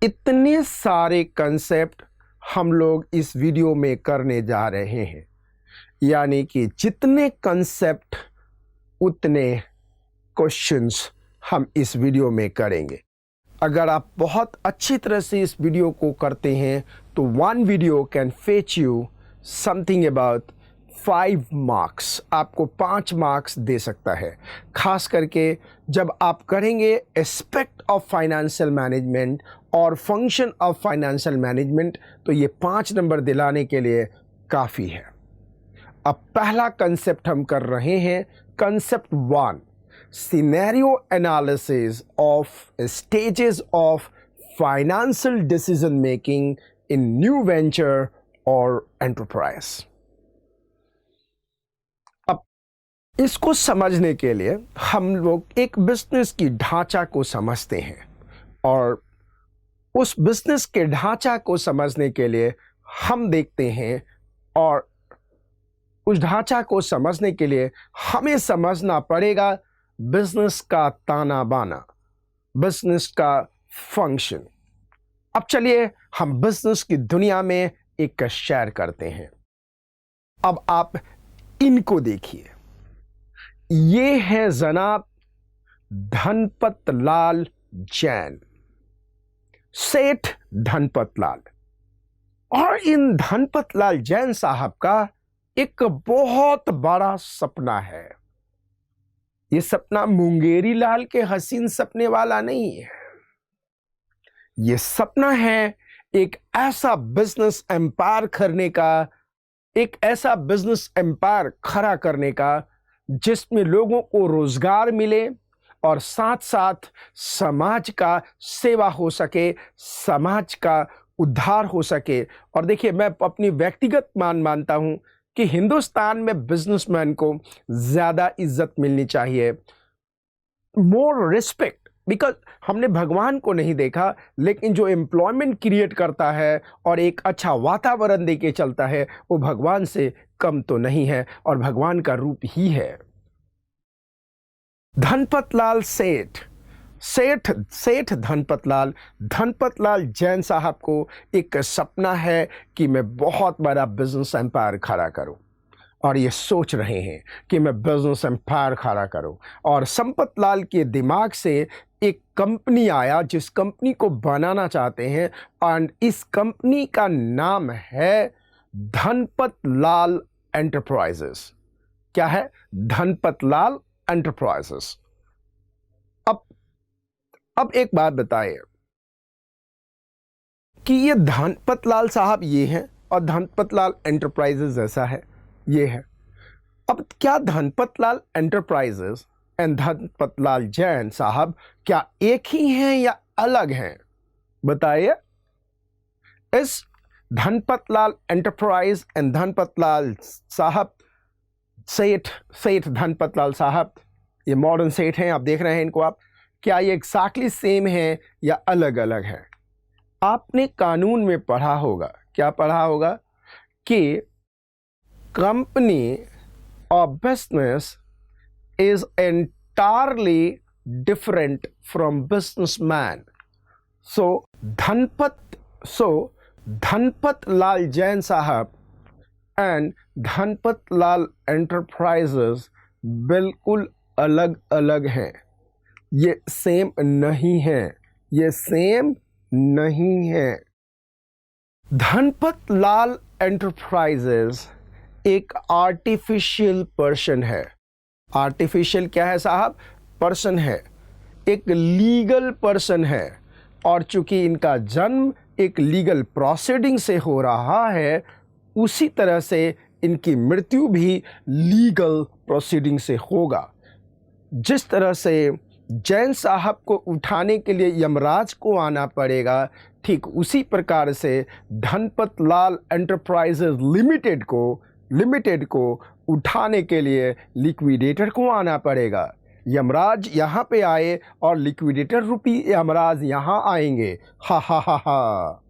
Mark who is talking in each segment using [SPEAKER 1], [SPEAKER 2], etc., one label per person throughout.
[SPEAKER 1] इतने सारे कंसेप्ट हम लोग इस वीडियो में करने जा रहे हैं, यानी कि जितने कंसेप्ट उतने क्वेश्चंस हम इस वीडियो में करेंगे। अगर आप बहुत अच्छी तरह से इस वीडियो को करते हैं तो one video can fetch you something about 5 marks, आपको 5 मार्क्स दे सकता है। खास करके जब आप करेंगे एस्पेक्ट ऑफ फाइनेंशियल मैनेजमेंट और फंक्शन ऑफ फाइनेंशियल मैनेजमेंट, तो ये 5 नंबर दिलाने के लिए काफ़ी है। अब पहला कंसेप्ट हम कर रहे हैं, concept 1, scenario analysis of stages of financial decision making in new venture और एंटरप्राइज। अब इसको समझने के लिए हम लोग एक बिजनेस की ढांचा को समझते हैं, और उस बिजनेस के ढांचा को समझने के लिए हम देखते हैं, और उस ढांचा को समझने के लिए हमें समझना पड़ेगा बिजनेस का ताना बाना, बिजनेस का फंक्शन। अब चलिए हम बिजनेस की दुनिया में एक शेयर करते हैं। अब आप इनको देखिए, ये है जनाब धनपत लाल जैन, सेठ धनपत लाल। और इन धनपत लाल जैन साहब का एक बहुत बड़ा सपना है। ये सपना मुंगेरी लाल के हसीन सपने वाला नहीं है। ये सपना है एक ऐसा बिजनेस एम्पायर करने का, एक ऐसा बिजनेस एम्पायर खड़ा करने का जिसमें लोगों को रोजगार मिले और साथ साथ समाज का सेवा हो सके, समाज का उद्धार हो सके। और देखिए, मैं अपनी व्यक्तिगत मानता हूं कि हिंदुस्तान में बिजनेसमैन को ज्यादा इज्जत मिलनी चाहिए, मोर रिस्पेक्ट, बिकॉज हमने भगवान को नहीं देखा, लेकिन जो एम्प्लॉयमेंट क्रिएट करता है और एक अच्छा वातावरण देके चलता है वो भगवान से कम तो नहीं है और भगवान का रूप ही है। धनपत लाल सेठ धनपत लाल जैन साहब को एक सपना है कि मैं बहुत बड़ा बिजनेस एम्पायर खड़ा करूं, और ये सोच रहे हैं कि मैं बिजनेस एम्पायर खड़ा करूं। और संपत लाल के दिमाग से एक कंपनी आया जिस कंपनी को बनाना चाहते हैं, एंड इस कंपनी का नाम है धनपत लाल एंटरप्राइजेस। क्या है? धनपत लाल एंटरप्राइजेस। अब एक बात बताइए कि ये धनपत लाल साहब ये हैं और धनपत लाल एंटरप्राइजेस ऐसा है, ये है। अब क्या धनपत लाल एंटरप्राइजेस एंड धनपत लाल जैन साहब क्या एक ही हैं या अलग हैं? बताइए। इस धनपत लाल एंटरप्राइज एंड धनपत लाल साहब, सेठ धनपत लाल साहब, ये मॉडर्न सेठ हैं, आप देख रहे हैं इनको आप, क्या ये एग्जैक्टली सेम है या अलग अलग है? आपने कानून में पढ़ा होगा, क्या पढ़ा होगा कि कंपनी और business is entirely different from businessman. So Dhanpat Lal Jain साहब एंड धनपत लाल एंटरप्राइजेस बिल्कुल अलग अलग हैं, ये सेम नहीं है, ये सेम नहीं है। धनपत लाल एंटरप्राइजेस एक आर्टिफिशियल पर्सन है। आर्टिफिशियल क्या है साहब? पर्सन है, एक लीगल पर्सन है, और चूंकि इनका जन्म एक लीगल प्रोसीडिंग से हो रहा है, उसी तरह से इनकी मृत्यु भी लीगल प्रोसीडिंग से होगा। जिस तरह से जैन साहब को उठाने के लिए यमराज को आना पड़ेगा, ठीक उसी प्रकार से धनपत लाल एंटरप्राइजेस लिमिटेड को उठाने के लिए लिक्विडेटर को आना पड़ेगा। यमराज यहाँ पे आए और लिक्विडेटर रूपी यमराज यहाँ आएंगे। हा हा हा हा।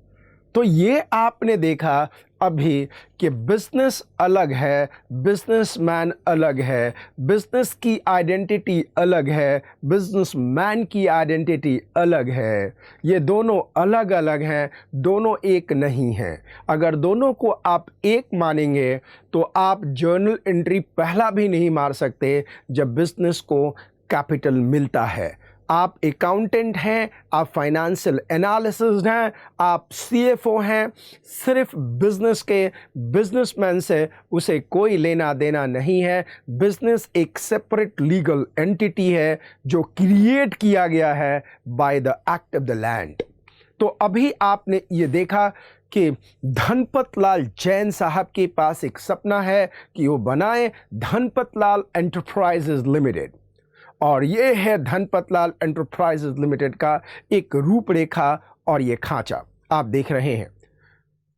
[SPEAKER 1] तो ये आपने देखा अभी कि बिजनेस अलग है, बिजनेसमैन अलग है, बिजनेस की आइडेंटिटी अलग है, बिजनेसमैन की आइडेंटिटी अलग है। ये दोनों अलग अलग हैं, दोनों एक नहीं हैं। अगर दोनों को आप एक मानेंगे तो आप जर्नल एंट्री पहला भी नहीं मार सकते जब बिजनेस को कैपिटल मिलता है। आप अकाउंटेंट हैं, आप फाइनेंशियल एनालिसिस्ट हैं, आप सीएफओ हैं, सिर्फ बिजनेस के बिजनेसमैन से उसे कोई लेना देना नहीं है। बिजनेस एक सेपरेट लीगल एंटिटी है जो क्रिएट किया गया है by the act of the land. तो अभी आपने ये देखा कि धनपत लाल जैन साहब के पास एक सपना है कि वो बनाए धनपत लाल एंटरप्राइजेज लिमिटेड, और ये है धनपत लाल एंटरप्राइजेज लिमिटेड का एक रूपरेखा और ये खांचा आप देख रहे हैं।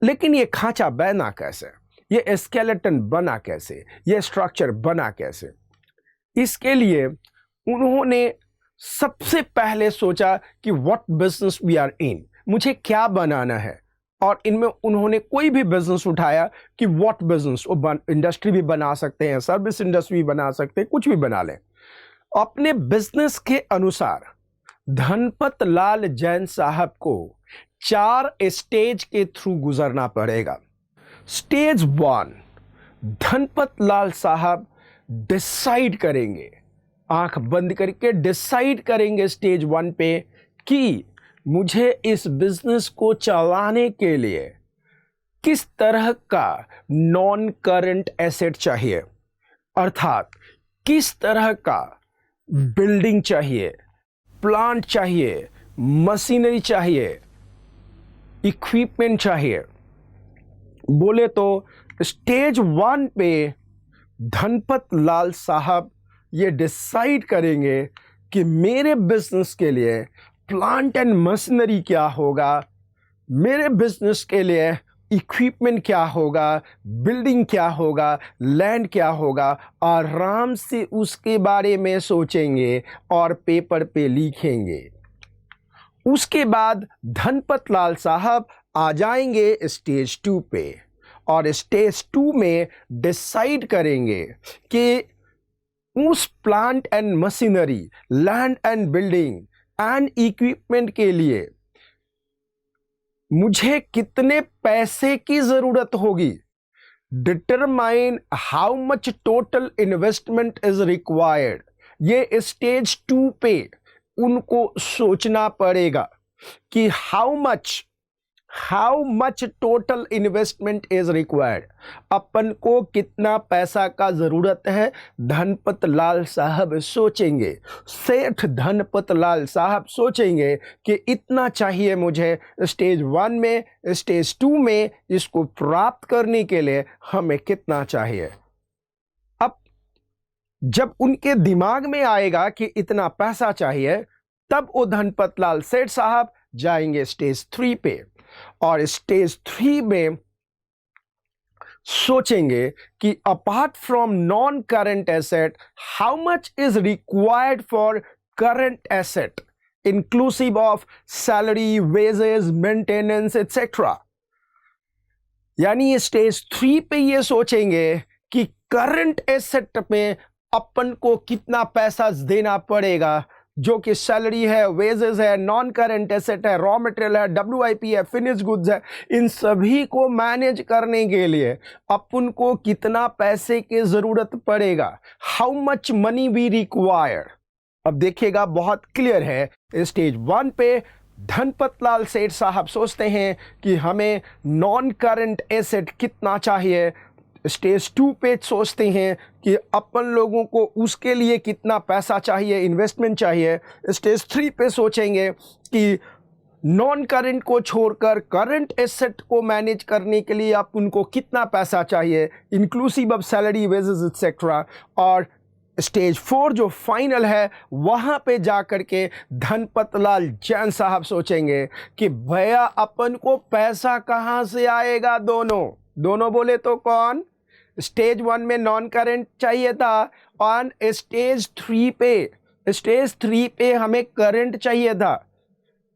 [SPEAKER 1] लेकिन ये खांचा बना कैसे, ये स्केलेटन बना कैसे, ये स्ट्रक्चर बना कैसे? इसके लिए उन्होंने सबसे पहले सोचा कि what business we are in, मुझे क्या बनाना है। और इनमें उन्होंने कोई भी बिजनेस उठाया कि व्हाट बिजनेस, वो इंडस्ट्री भी बना सकते हैं, सर्विस इंडस्ट्री भी बना सकते हैं, कुछ भी बना लें। अपने बिजनेस के अनुसार धनपत लाल जैन साहब को 4 स्टेज के थ्रू गुजरना पड़ेगा। स्टेज 1, धनपत लाल साहब डिसाइड करेंगे, आंख बंद करके डिसाइड करेंगे स्टेज 1 पे कि मुझे इस बिजनेस को चलाने के लिए किस तरह का नॉन करंट एसेट चाहिए, अर्थात किस तरह का बिल्डिंग चाहिए, प्लांट चाहिए, मशीनरी चाहिए, इक्विपमेंट चाहिए। बोले तो स्टेज 1 पे धनपत लाल साहब ये डिसाइड करेंगे कि मेरे बिजनेस के लिए प्लांट एंड मशीनरी क्या होगा, मेरे बिजनेस के लिए इक्विपमेंट क्या होगा, बिल्डिंग क्या होगा, लैंड क्या होगा। आराम से उसके बारे में सोचेंगे और पेपर पे लिखेंगे। उसके बाद धनपत लाल साहब आ जाएंगे स्टेज 2 पे, और स्टेज 2 में डिसाइड करेंगे कि उस plant and machinery, land and building and equipment के लिए मुझे कितने पैसे की जरूरत होगी। Determine how much total investment is required. ये स्टेज 2 पे उनको सोचना पड़ेगा कि how much total investment is required, अपन को कितना पैसा का जरूरत है। धनपत लाल साहब सोचेंगे, सेठ धनपत लाल साहब सोचेंगे कि इतना चाहिए मुझे स्टेज 1 में, स्टेज 2 में इसको प्राप्त करने के लिए हमें कितना चाहिए। अब जब उनके दिमाग में आएगा कि इतना पैसा चाहिए, तब वो धनपत लाल सेठ साहब जाएंगे स्टेज 3 पे, और स्टेज 3 में सोचेंगे कि apart from non current asset how much is required for current asset inclusive of salary, wages, maintenance etcetera. यानी स्टेज 3 पे ये सोचेंगे कि करंट एसेट पे अपन को कितना पैसा देना पड़ेगा, जो कि सैलरी है, वेजेस है, नॉन करंट एसेट है, रॉ मटेरियल है, WIP है, फिनिश गुड्स है। इन सभी को मैनेज करने के लिए अपन को कितना पैसे की जरूरत पड़ेगा, how much money we require. अब देखिएगा बहुत क्लियर है। स्टेज 1 पे धनपत लाल सेठ साहब सोचते हैं कि हमें नॉन करंट एसेट कितना चाहिए। स्टेज 2 पे सोचते हैं कि अपन लोगों को उसके लिए कितना पैसा चाहिए, इन्वेस्टमेंट चाहिए। स्टेज 3 पे सोचेंगे कि नॉन करंट को छोड़कर करंट एसेट को मैनेज करने के लिए आप उनको कितना पैसा चाहिए, inclusive of salary, wages etcetera. और स्टेज 4 जो फाइनल है, वहाँ पे जा कर के धनपत लाल जैन साहब सोचेंगे कि भैया अपन को पैसा कहाँ से आएगा। दोनों बोले तो कौन? स्टेज 1 में नॉन करंट चाहिए था, और स्टेज 3 पे हमें करंट चाहिए था।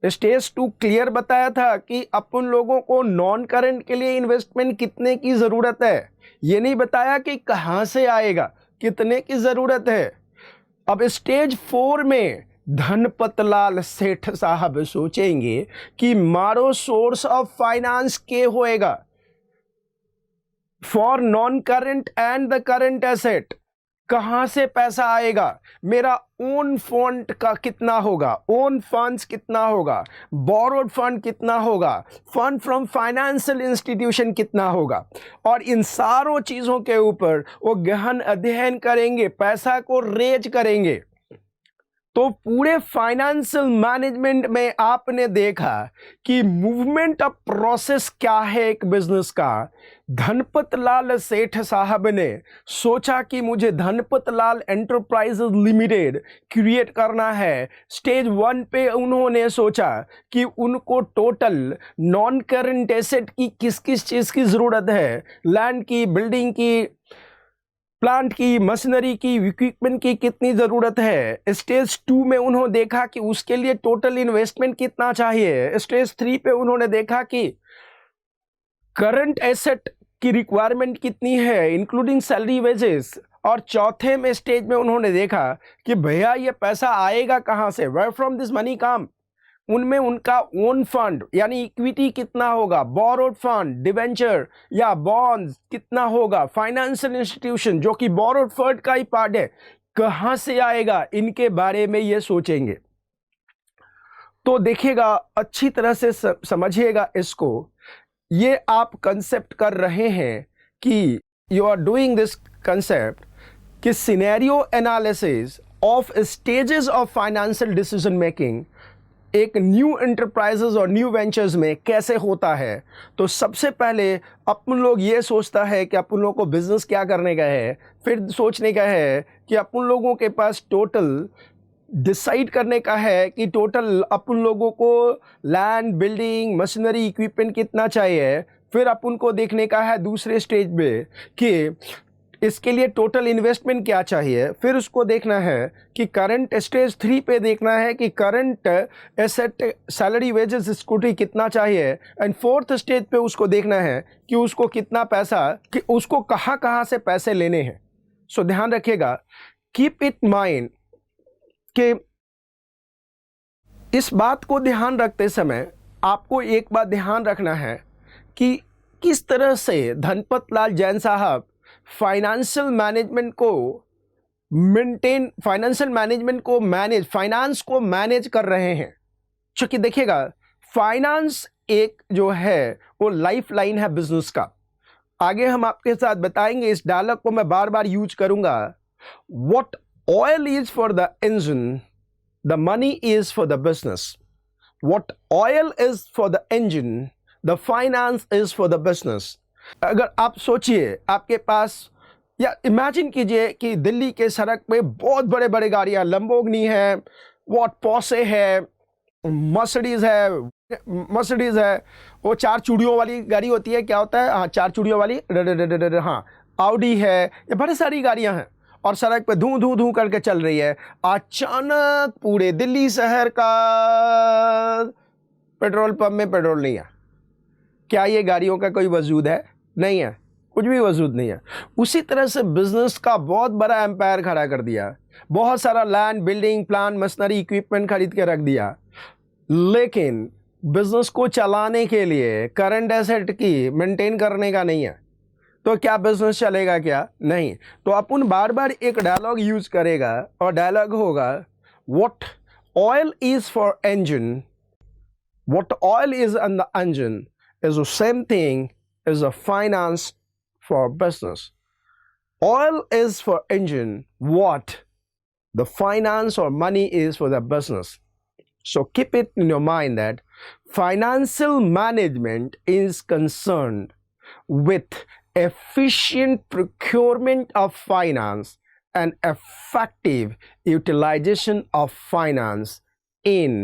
[SPEAKER 1] स्टेज 2 क्लियर बताया था कि अपन लोगों को नॉन करंट के लिए इन्वेस्टमेंट कितने की ज़रूरत है, ये नहीं बताया कि कहाँ से आएगा, कितने की ज़रूरत है। अब स्टेज 4 में धनपतलाल सेठ साहब सोचेंगे कि मारो सोर्स ऑफ फाइनेंस के होएगा for non current and the current asset. कहां से पैसा आएगा, मेरा ओन फंड का कितना होगा, ओन फंड्स कितना होगा, बोरोड फंड कितना होगा, फंड फ्रॉम फाइनेंशियल इंस्टीट्यूशन कितना होगा, और इन सारों चीजों के ऊपर वो गहन अध्ययन करेंगे, पैसा को रेज करेंगे। तो पूरे फाइनेंशियल मैनेजमेंट में आपने देखा कि मूवमेंट ऑफ प्रोसेस क्या है एक बिजनेस का। धनपत लाल सेठ साहब ने सोचा कि मुझे धनपत लाल एंटरप्राइजेज लिमिटेड क्रिएट करना है। स्टेज 1 पे उन्होंने सोचा कि उनको टोटल नॉन करंट एसेट की किस किस चीज़ की ज़रूरत है, लैंड की, बिल्डिंग की, प्लांट की, मशीनरी की, इक्विपमेंट की कितनी ज़रूरत है। स्टेज 2 में उन्होंने देखा कि उसके लिए टोटल इन्वेस्टमेंट कितना चाहिए। स्टेज 3 पे उन्होंने देखा कि करंट एसेट की रिक्वायरमेंट कितनी है इंक्लूडिंग सैलरी वेजेस, और चौथे में स्टेज में उन्होंने देखा कि भैया ये पैसा आएगा कहाँ से, वेयर फ्रॉम दिस मनी कम। उनमें उनका ओन फंड यानी इक्विटी कितना होगा, बोरोड फंड, डिवेंचर या बॉन्ड्स कितना होगा, फाइनेंशियल इंस्टीट्यूशन जो कि बोरोड फंड का ही पार्ट है, कहाँ से आएगा, इनके बारे में ये सोचेंगे। तो देखिएगा, अच्छी तरह से समझिएगा इसको। ये आप कंसेप्ट कर रहे हैं कि you are doing this concept कि scenario analysis of stages of financial decision making एक न्यू एंटरप्राइजेज और न्यू वेंचर्स में कैसे होता है। तो सबसे पहले अपन लोग ये सोचता है कि अपन लोगों को बिजनेस क्या करने का है, फिर सोचने का है कि अपन लोगों के पास टोटल डिसाइड करने का है कि टोटल अपन लोगों को लैंड, बिल्डिंग, मशीनरी, इक्विपमेंट कितना चाहिए। फिर अपन को देखने का है दूसरे स्टेज में कि इसके लिए टोटल इन्वेस्टमेंट क्या चाहिए। फिर उसको देखना है कि करंट स्टेज 3 पे देखना है कि current asset, salary, wages, scooty कितना चाहिए। एंड 4th स्टेज पे उसको देखना है कि उसको कितना पैसा, कि उसको कहाँ कहाँ से पैसे लेने हैं। सो ध्यान रखिएगा, कीप इट माइंड कि इस बात को ध्यान रखते समय आपको एक बात ध्यान रखना है कि किस तरह से धनपत लाल जैन साहब फाइनेंशियल मैनेजमेंट को फाइनेंस को मैनेज कर रहे हैं। क्योंकि देखिएगा, फाइनेंस एक जो है वो लाइफ लाइन है बिजनेस का। आगे हम आपके साथ बताएंगे, इस डायलॉग को मैं बार बार यूज करूंगा। What oil is for the engine, the money is for the business. What oil is for the engine, the finance is for the business. अगर आप सोचिए, आपके पास, या इमेजिन कीजिए कि दिल्ली के सड़क पे बहुत बड़े बड़े गाड़ियाँ, लंबोर्गिनी है, वॉट पोर्शे है, मर्सिडीज है, वो 4 चूड़ियों वाली गाड़ी होती है, क्या होता है, हाँ 4 चूड़ियों वाली, हाँ ऑडी है, ये बड़ी सारी गाड़ियाँ हैं और सड़क पे धू धू धू करके चल रही है। अचानक पूरे दिल्ली शहर का पेट्रोल पंप में पेट्रोल नहीं है। क्या ये गाड़ियों का कोई वजूद है? नहीं है, कुछ भी वजूद नहीं है। उसी तरह से बिजनेस का बहुत बड़ा एम्पायर खड़ा कर दिया, बहुत सारा land, building, plant, machinery, equipment खरीद के रख दिया, लेकिन बिजनेस को चलाने के लिए करंट एसेट की मेंटेन करने का नहीं है। तो क्या बिजनेस चलेगा? क्या नहीं। तो अपन बार बार एक डायलॉग यूज करेगा और डायलॉग होगा, what oil is for engine, what oil is on the engine is the same thing as a finance for business. Oil is for engine, what the finance or money is for the business. So keep it in your mind that financial management is concerned with efficient procurement of finance and effective utilization of finance in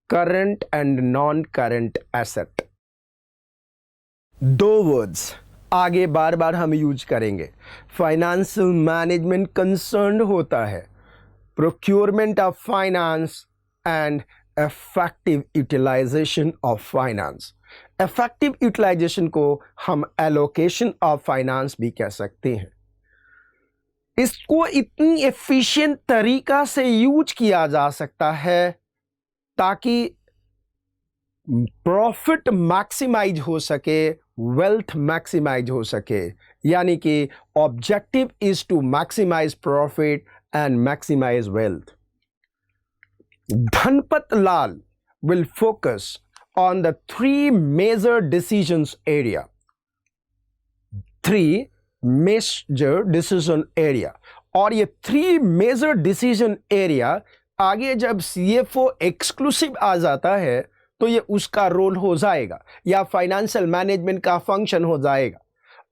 [SPEAKER 1] current and non-current asset. 2 words आगे बार बार हम use करेंगे। Financial management concerned होता है procurement of finance and effective utilization of finance. Effective utilization को हम allocation of finance भी कह सकते हैं. इसको इतनी एफिशिएंट तरीका से यूज किया जा सकता है ताकि प्रॉफिट मैक्सिमाइज हो सके, वेल्थ मैक्सिमाइज हो सके. यानी कि objective is to maximise profit and maximise wealth. Dhanpat Lal will focus on the three major decisions area. Three major decision area. और ये three major decision area आगे जब CFO exclusive आ जाता है तो ये उसका रोल हो जाएगा या फाइनेंशियल मैनेजमेंट का फंक्शन हो जाएगा.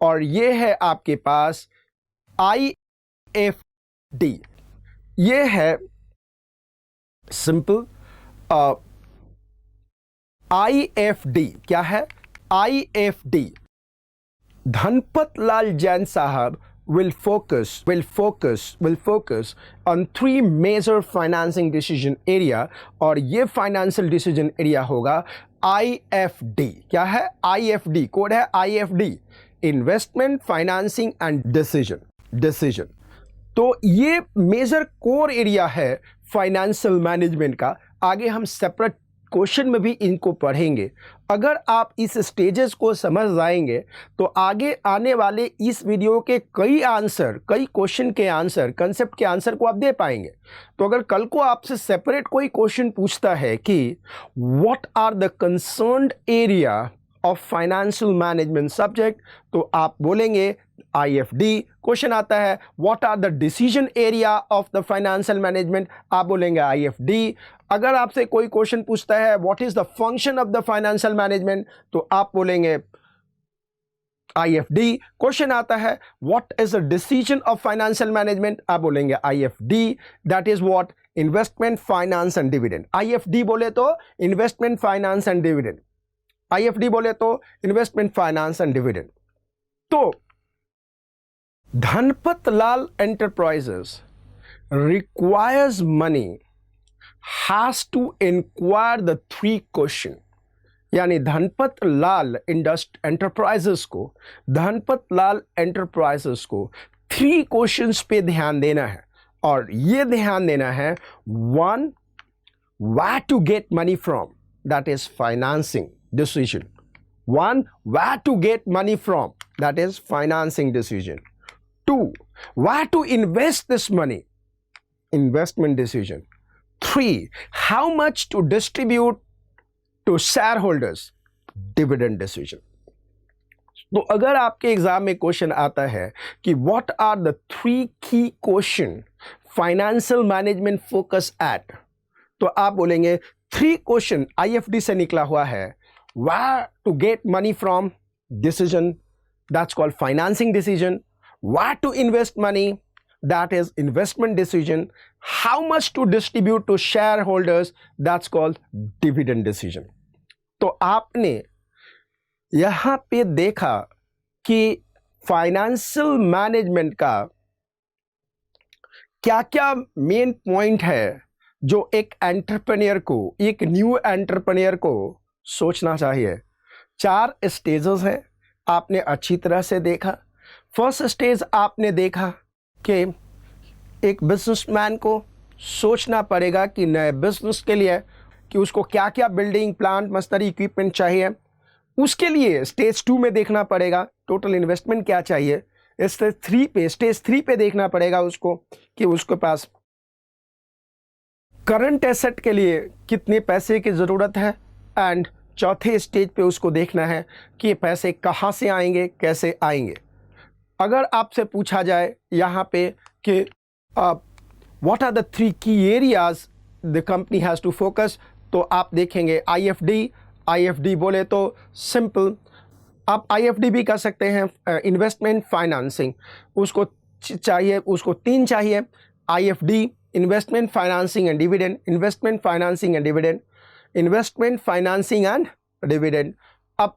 [SPEAKER 1] और ये है आपके पास IFD. ये है सिंपल IFD. क्या है IFD? धनपत लाल जैन साहब will focus on three major financing decision area. और ये financial decision area होगा IFD. क्या है IFD? कोड है IFD, Investment, Financing and Decision. तो ये मेजर कोर एरिया है फाइनेंशियल मैनेजमेंट का. आगे हम सेपरेट क्वेश्चन में भी इनको पढ़ेंगे. अगर आप इस स्टेजेस को समझ जाएंगे तो आगे आने वाले इस वीडियो के कई क्वेश्चन के आंसर, कंसेप्ट के आंसर को आप दे पाएंगे. तो अगर कल को आपसे सेपरेट कोई क्वेश्चन पूछता है कि what are the concerned area of financial management subject, तो आप बोलेंगे IFD. क्वेश्चन आता है what are the decision area of the financial management, आप बोलेंगे IFD. अगर आपसे कोई क्वेश्चन पूछता है what is the function of the financial management, तो आप बोलेंगे IFD. क्वेश्चन आता है what is the decision of financial management, आप बोलेंगे IFD. That is what investment, finance and dividend. IFD बोले तो investment, finance and dividend. IFD बोले तो इन्वेस्टमेंट, फाइनेंस एंड डिविडेंड. तो धनपत लाल enterprises requires money has to inquire the three question. यानी धनपत लाल enterprises को 3 questions पे ध्यान देना है. और ये ध्यान देना है 1, where to get money from, that is financing decision. 1, where to get money from, that is financing decision. 2, where to invest this money, investment decision. 3, how much to distribute to shareholders, dividend decision. तो अगर आपके exam में question आता है कि what are the 3 की question financial management focus at, तो आप बोलेंगे 3 क्वेश्चन IFD से निकला हुआ है. where to get money from, decision, that's called financing decision. Where to invest money, that is investment decision. How much to distribute to shareholders, that's called dividend decision. तो आपने यहाँ पे देखा कि फाइनेंशियल मैनेजमेंट का क्या क्या मेन पॉइंट है जो एक एंटरप्रेन्योर को, एक न्यू एंटरप्रेन्योर को सोचना चाहिए. 4 स्टेजेस है, आपने अच्छी तरह से देखा. फर्स्ट स्टेज आपने देखा कि एक बिजनेसमैन को सोचना पड़ेगा कि नए बिजनेस के लिए कि उसको क्या क्या बिल्डिंग, प्लांट, मशीनरी, इक्विपमेंट चाहिए. उसके लिए स्टेज 2 में देखना पड़ेगा टोटल इन्वेस्टमेंट क्या चाहिए. स्टेज 3 पे देखना पड़ेगा उसको कि उसके पास करंट एसेट के लिए कितने पैसे की ज़रूरत है. एंड चौथे स्टेज पे उसको देखना है कि पैसे कहाँ से आएंगे, कैसे आएंगे. अगर आपसे पूछा जाए यहाँ पे कि what are the 3 key areas the company has to focus, तो आप देखेंगे IFD बोले तो सिंपल आप IFD भी कर सकते हैं. इन्वेस्टमेंट, फाइनेंसिंग, उसको चाहिए, उसको 3 चाहिए. IFD, investment, financing and dividend, investment, financing and dividend, investment, financing and dividend. अब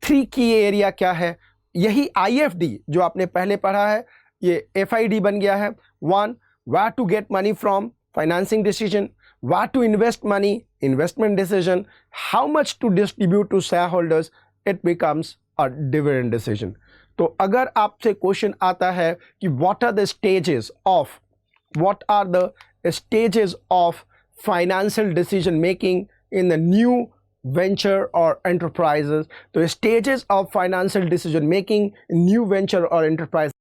[SPEAKER 1] 3 की एरिया क्या है, यही IFD जो आपने पहले पढ़ा है ये FID बन गया है. 1, where to get money from, financing decision. what to invest money, investment decision, how much to distribute to shareholders, it becomes a dividend decision. तो अगर आपसे क्वेश्चन आता है कि what are the stages of financial decision making in the new venture or enterprises, तो stages of financial decision making in new venture or enterprise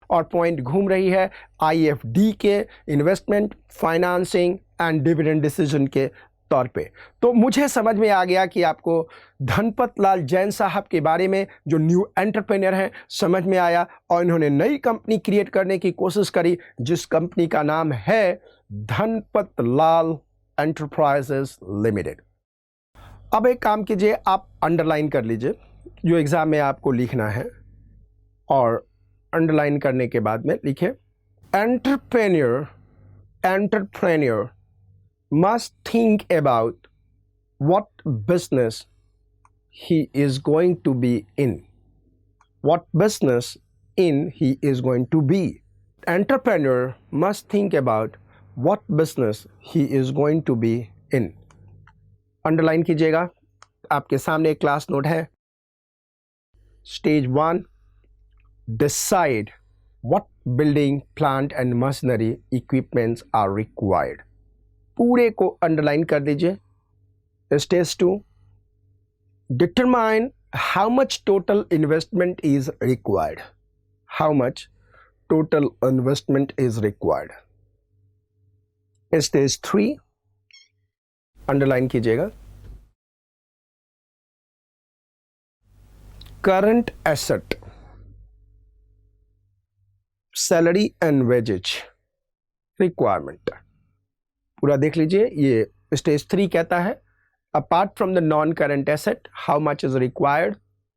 [SPEAKER 1] और point घूम रही है IFD के investment, financing and dividend decision के तौर पे। तो मुझे समझ में आ गया कि आपको धनपत लाल जैन साहब के बारे में, जो न्यू एंटरप्रेन्योर हैं, समझ में आया और इन्होंने नई कंपनी क्रिएट करने की कोशिश करी जिस कंपनी का नाम है धनपत लाल एंटरप्राइजेस लिमिटेड। अब एक काम कीजिए, आप अंडरलाइन कर लीजिए जो एग्जाम में आपको लिखना है और अंडरलाइन करने के बाद में लिखे entrepreneur must think about what business he is going to be in. What business he is going to be. Entrepreneur must think about what business he is going to be in. Underline कीजिएगा, आपके सामने एक class note है। Stage 1, decide what building, plant and machinery equipments are required. पूरे को underline कर दीजिए। Stage 2, determine how much total investment is required. How much total investment is required. Stage 3, underline कीजिएगा, current asset, salary and wages requirement. पूरा देख लीजिए। ये stage 3 कहता है apart from the non current asset how much is required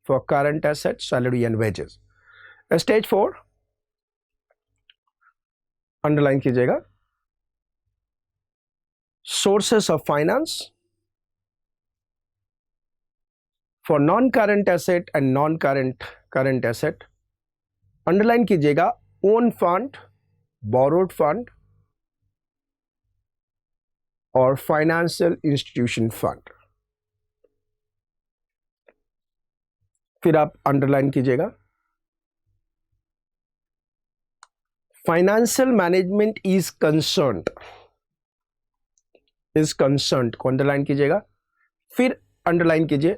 [SPEAKER 1] for current asset, salary and wages. Stage 4, underline कीजिएगा, sources of finance for non current asset and non current asset. Underline कीजिएगा, own fund, borrowed fund और financial institution fund. फिर आप underline कीजिएगा, financial management is concerned को underline कीजिएगा। फिर underline कीजिए,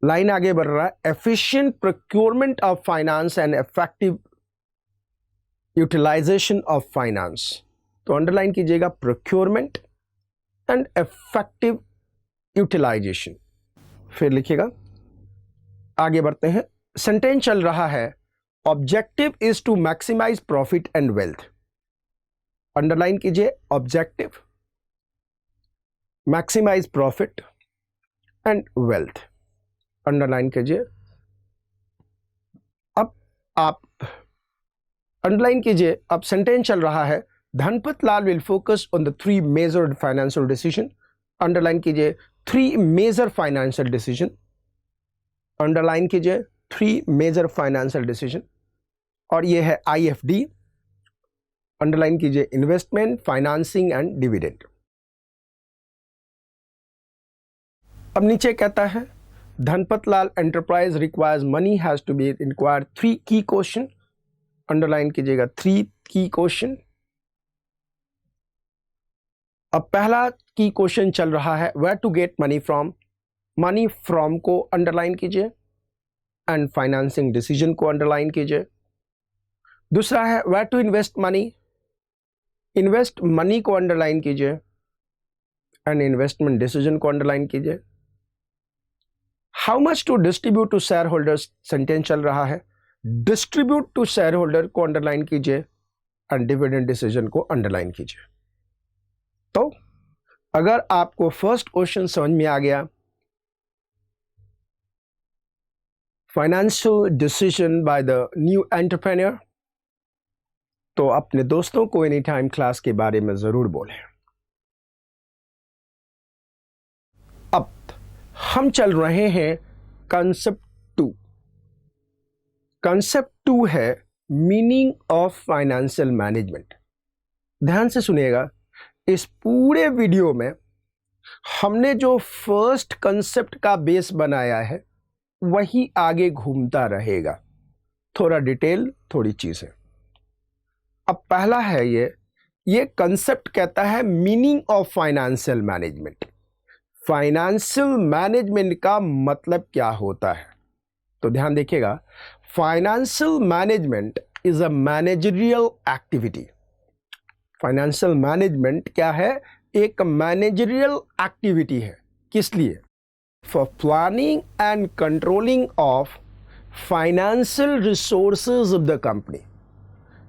[SPEAKER 1] लाइन आगे बढ़ रहा है, efficient procurement of finance and effective utilisation of finance. तो अंडरलाइन कीजिएगा, प्रोक्योरमेंट एंड इफेक्टिव यूटिलाइजेशन। फिर लिखिएगा, आगे बढ़ते हैं। सेंटेंस चल रहा है, objective is to maximise profit and wealth. Underline कीजिए, objective, maximize profit and wealth. Underline कीजिए। अब आप अंडरलाइन कीजिए, अब सेंटेंस चल रहा है, Dhanpat Lal will focus on the 3 major financial decision. Underline कीजिए, 3 मेजर फाइनेंशियल डिसीजन। अंडरलाइन कीजिए, 3 मेजर फाइनेंशियल डिसीजन। और ये है IFD। अंडरलाइन कीजिए, इन्वेस्टमेंट, फाइनेंसिंग एंड डिविडेंड। अब नीचे कहता है, Dhanpat Lal enterprise requires money has to be inquired 3 की क्वेश्चन। अंडरलाइन कीजिएगा, 3 की क्वेश्चन। अब पहला की क्वेश्चन चल रहा है, where to get money from को अंडरलाइन कीजिए एंड फाइनेंसिंग डिसीजन को अंडरलाइन कीजिए। दूसरा है, वेयर टू इन्वेस्ट मनी को अंडरलाइन कीजिए एंड इन्वेस्टमेंट डिसीजन को अंडरलाइन कीजिए। How much to distribute to shareholders, sentence चल रहा है, डिस्ट्रीब्यूट टू शेयर होल्डर को अंडरलाइन कीजिए एंड डिविडेंड डिसीजन को अंडरलाइन कीजिए। तो अगर आपको फर्स्ट क्वेश्चन समझ में आ गया, financial decision by the new entrepreneur, तो अपने दोस्तों को एनी टाइम क्लास के बारे में जरूर बोलें। अब हम चल रहे हैं कंसेप्ट 2। कंसेप्ट 2 है मीनिंग ऑफ फाइनेंशियल मैनेजमेंट। ध्यान से सुनिएगा, इस पूरे वीडियो में हमने जो फर्स्ट कंसेप्ट का बेस बनाया है वही आगे घूमता रहेगा, थोड़ा डिटेल थोड़ी चीज़ें। अब पहला है ये कंसेप्ट कहता है meaning of financial management. Financial management का मतलब क्या होता है? तो ध्यान देखिएगा, financial management is a managerial activity. Financial management क्या है? एक मैनेजरियल एक्टिविटी है। किस लिए? For planning and controlling of financial resources of the company.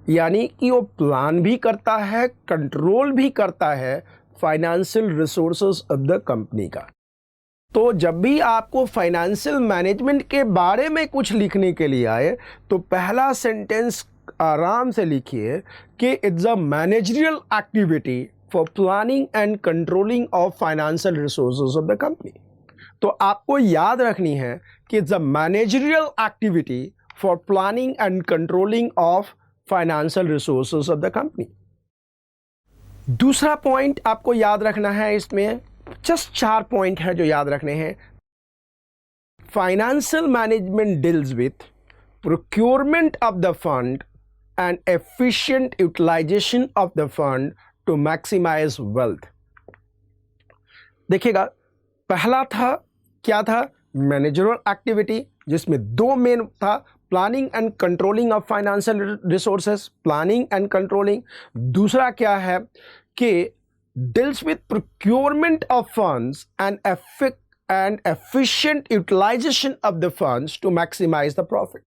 [SPEAKER 1] यानी कि वो प्लान भी करता है, कंट्रोल भी करता है financial resources of the company का। तो जब भी आपको फाइनेंशियल मैनेजमेंट के बारे में कुछ लिखने के लिए आए तो पहला सेंटेंस आराम से लिखिए कि it's a managerial activity for planning and controlling of financial resources of the company. तो आपको याद रखनी है कि it's a managerial activity for planning and controlling of financial resources of the company. दूसरा पॉइंट आपको याद रखना है, इसमें जस्ट 4 पॉइंट है जो याद रखने हैं। Financial management deals with procurement of the fund and efficient utilisation of the fund to maximise wealth. देखिएगा, पहला था क्या था? मैनेजरियल एक्टिविटी, जिसमें 2 मेन था, planning and controlling of financial resources, planning and controlling. दूसरा क्या है कि deals with procurement of funds and efficient utilisation of the funds to maximise the profit.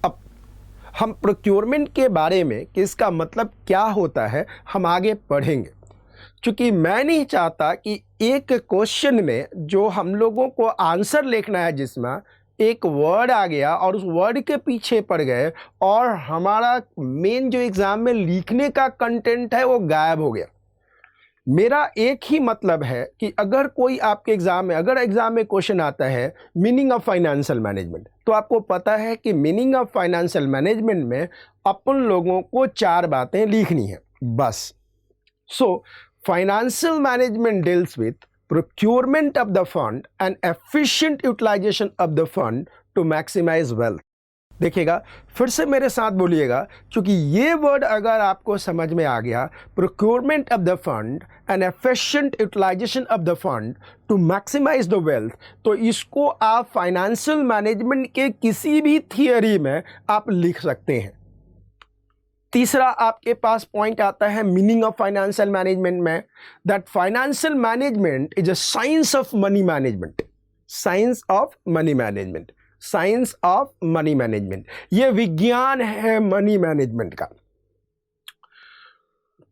[SPEAKER 1] अब हम प्रोक्योरमेंट के बारे में कि इसका मतलब क्या होता है हम आगे पढ़ेंगे, क्योंकि मैं नहीं चाहता कि एक क्वेश्चन में जो हम लोगों को आंसर लिखना है जिसमें एक वर्ड आ गया और उस वर्ड के पीछे पड़ गए और हमारा मेन जो एग्जाम में लिखने का कंटेंट है वो गायब हो गया। मेरा एक ही मतलब है कि अगर कोई आपके एग्जाम में क्वेश्चन आता है मीनिंग ऑफ फाइनेंशियल मैनेजमेंट, तो आपको पता है कि मीनिंग ऑफ फाइनेंशियल मैनेजमेंट में अपन लोगों को 4 बातें लिखनी है बस। So financial management deals with procurement of the fund and efficient utilization of the fund to maximize wealth। देखिएगा, फिर से मेरे साथ बोलिएगा, क्योंकि ये वर्ड अगर आपको समझ में आ गया, procurement of the fund and efficient utilization of the fund to maximize the wealth, तो इसको आप फाइनेंशियल मैनेजमेंट के किसी भी थियरी में आप लिख सकते हैं। तीसरा आपके पास पॉइंट आता है मीनिंग ऑफ फाइनेंशियल मैनेजमेंट में, that financial management is a science of money management. Science of money management, science of money management, ये विज्ञान है मनी मैनेजमेंट का।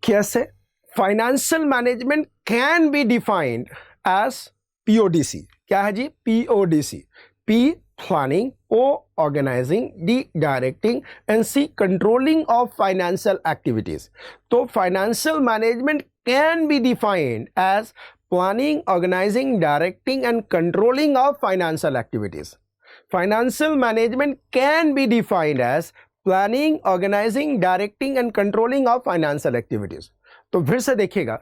[SPEAKER 1] कैसे? Financial management can be defined as PODC। क्या है जी? PODC। P planning, O organizing, D directing and C controlling of financial activities। तो financial management can be defined as planning, organizing, directing and controlling of financial activities। Financial management can be defined as planning, organizing, directing and controlling of financial activities। तो फिर से देखिएगा,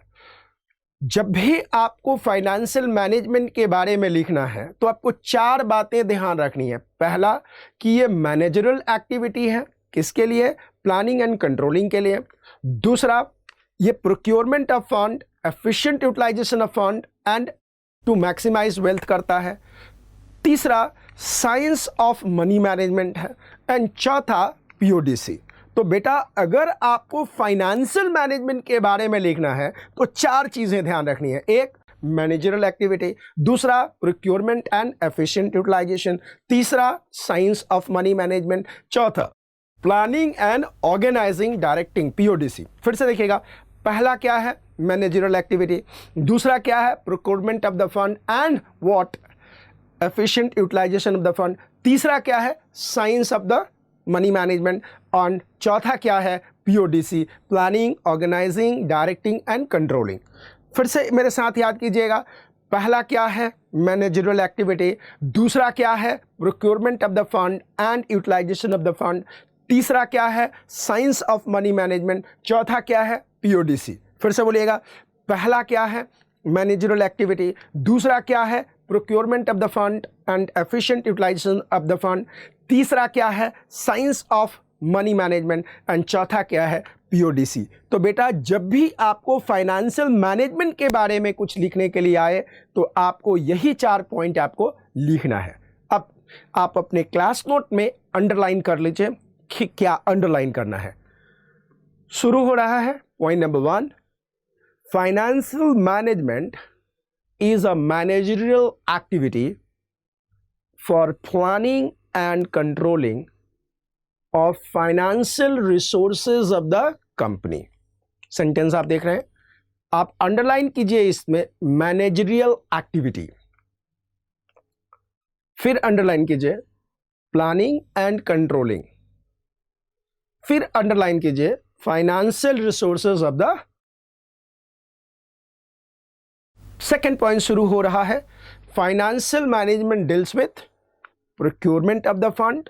[SPEAKER 1] जब भी आपको financial management के बारे में लिखना है तो आपको 4 बातें ध्यान रखनी है। पहला कि ये मैनेजरियल एक्टिविटी है, किसके लिए? प्लानिंग एंड कंट्रोलिंग के लिए। दूसरा, ये procurement of fund, efficient utilisation of fund and to maximise wealth करता है। तीसरा, साइंस ऑफ मनी मैनेजमेंट है एंड चौथा PODC। तो बेटा, अगर आपको फाइनेंशियल मैनेजमेंट के बारे में लिखना है तो 4 चीजें ध्यान रखनी है। एक, मैनेजरियल एक्टिविटी। दूसरा, प्रोक्योरमेंट एंड एफिशिएंट यूटिलाइजेशन। तीसरा, साइंस ऑफ मनी मैनेजमेंट। चौथा, planning and organising directing, PODC। फिर से देखिएगा, पहला क्या है? Managerial activity. दूसरा क्या है? Procurement of the fund and what? Efficient utilisation of the fund. तीसरा क्या है? Science of the money management. और चौथा क्या है? PODC, planning, organising, directing and controlling. फिर से मेरे साथ याद कीजिएगा, पहला क्या है? Managerial activity. दूसरा क्या है? Procurement of the fund and utilisation of the fund. तीसरा क्या है? Science of money management. चौथा क्या है? PODC। फिर से बोलिएगा, पहला क्या है? Managerial activity. दूसरा क्या है? Procurement of the fund and efficient utilisation of the fund. तीसरा क्या है? Science of money management. And चौथा क्या है? पीओडीसी। तो बेटा जब भी आपको फाइनेंशियल मैनेजमेंट के बारे में कुछ लिखने के लिए आए तो आपको यही 4 पॉइंट आपको लिखना है। अब आप अपने क्लास नोट में अंडरलाइन कर लीजिए कि क्या अंडरलाइन करना है। शुरू हो रहा है point number 1, financial management is a managerial activity for planning and controlling of financial resources of the company। Sentence आप देख रहे हैं, आप अंडरलाइन कीजिए इसमें मैनेजरियल एक्टिविटी, फिर अंडरलाइन कीजिए प्लानिंग एंड कंट्रोलिंग, फिर अंडरलाइन कीजिए financial resources of the. Second point शुरू हो रहा है, financial management deals with procurement of the fund,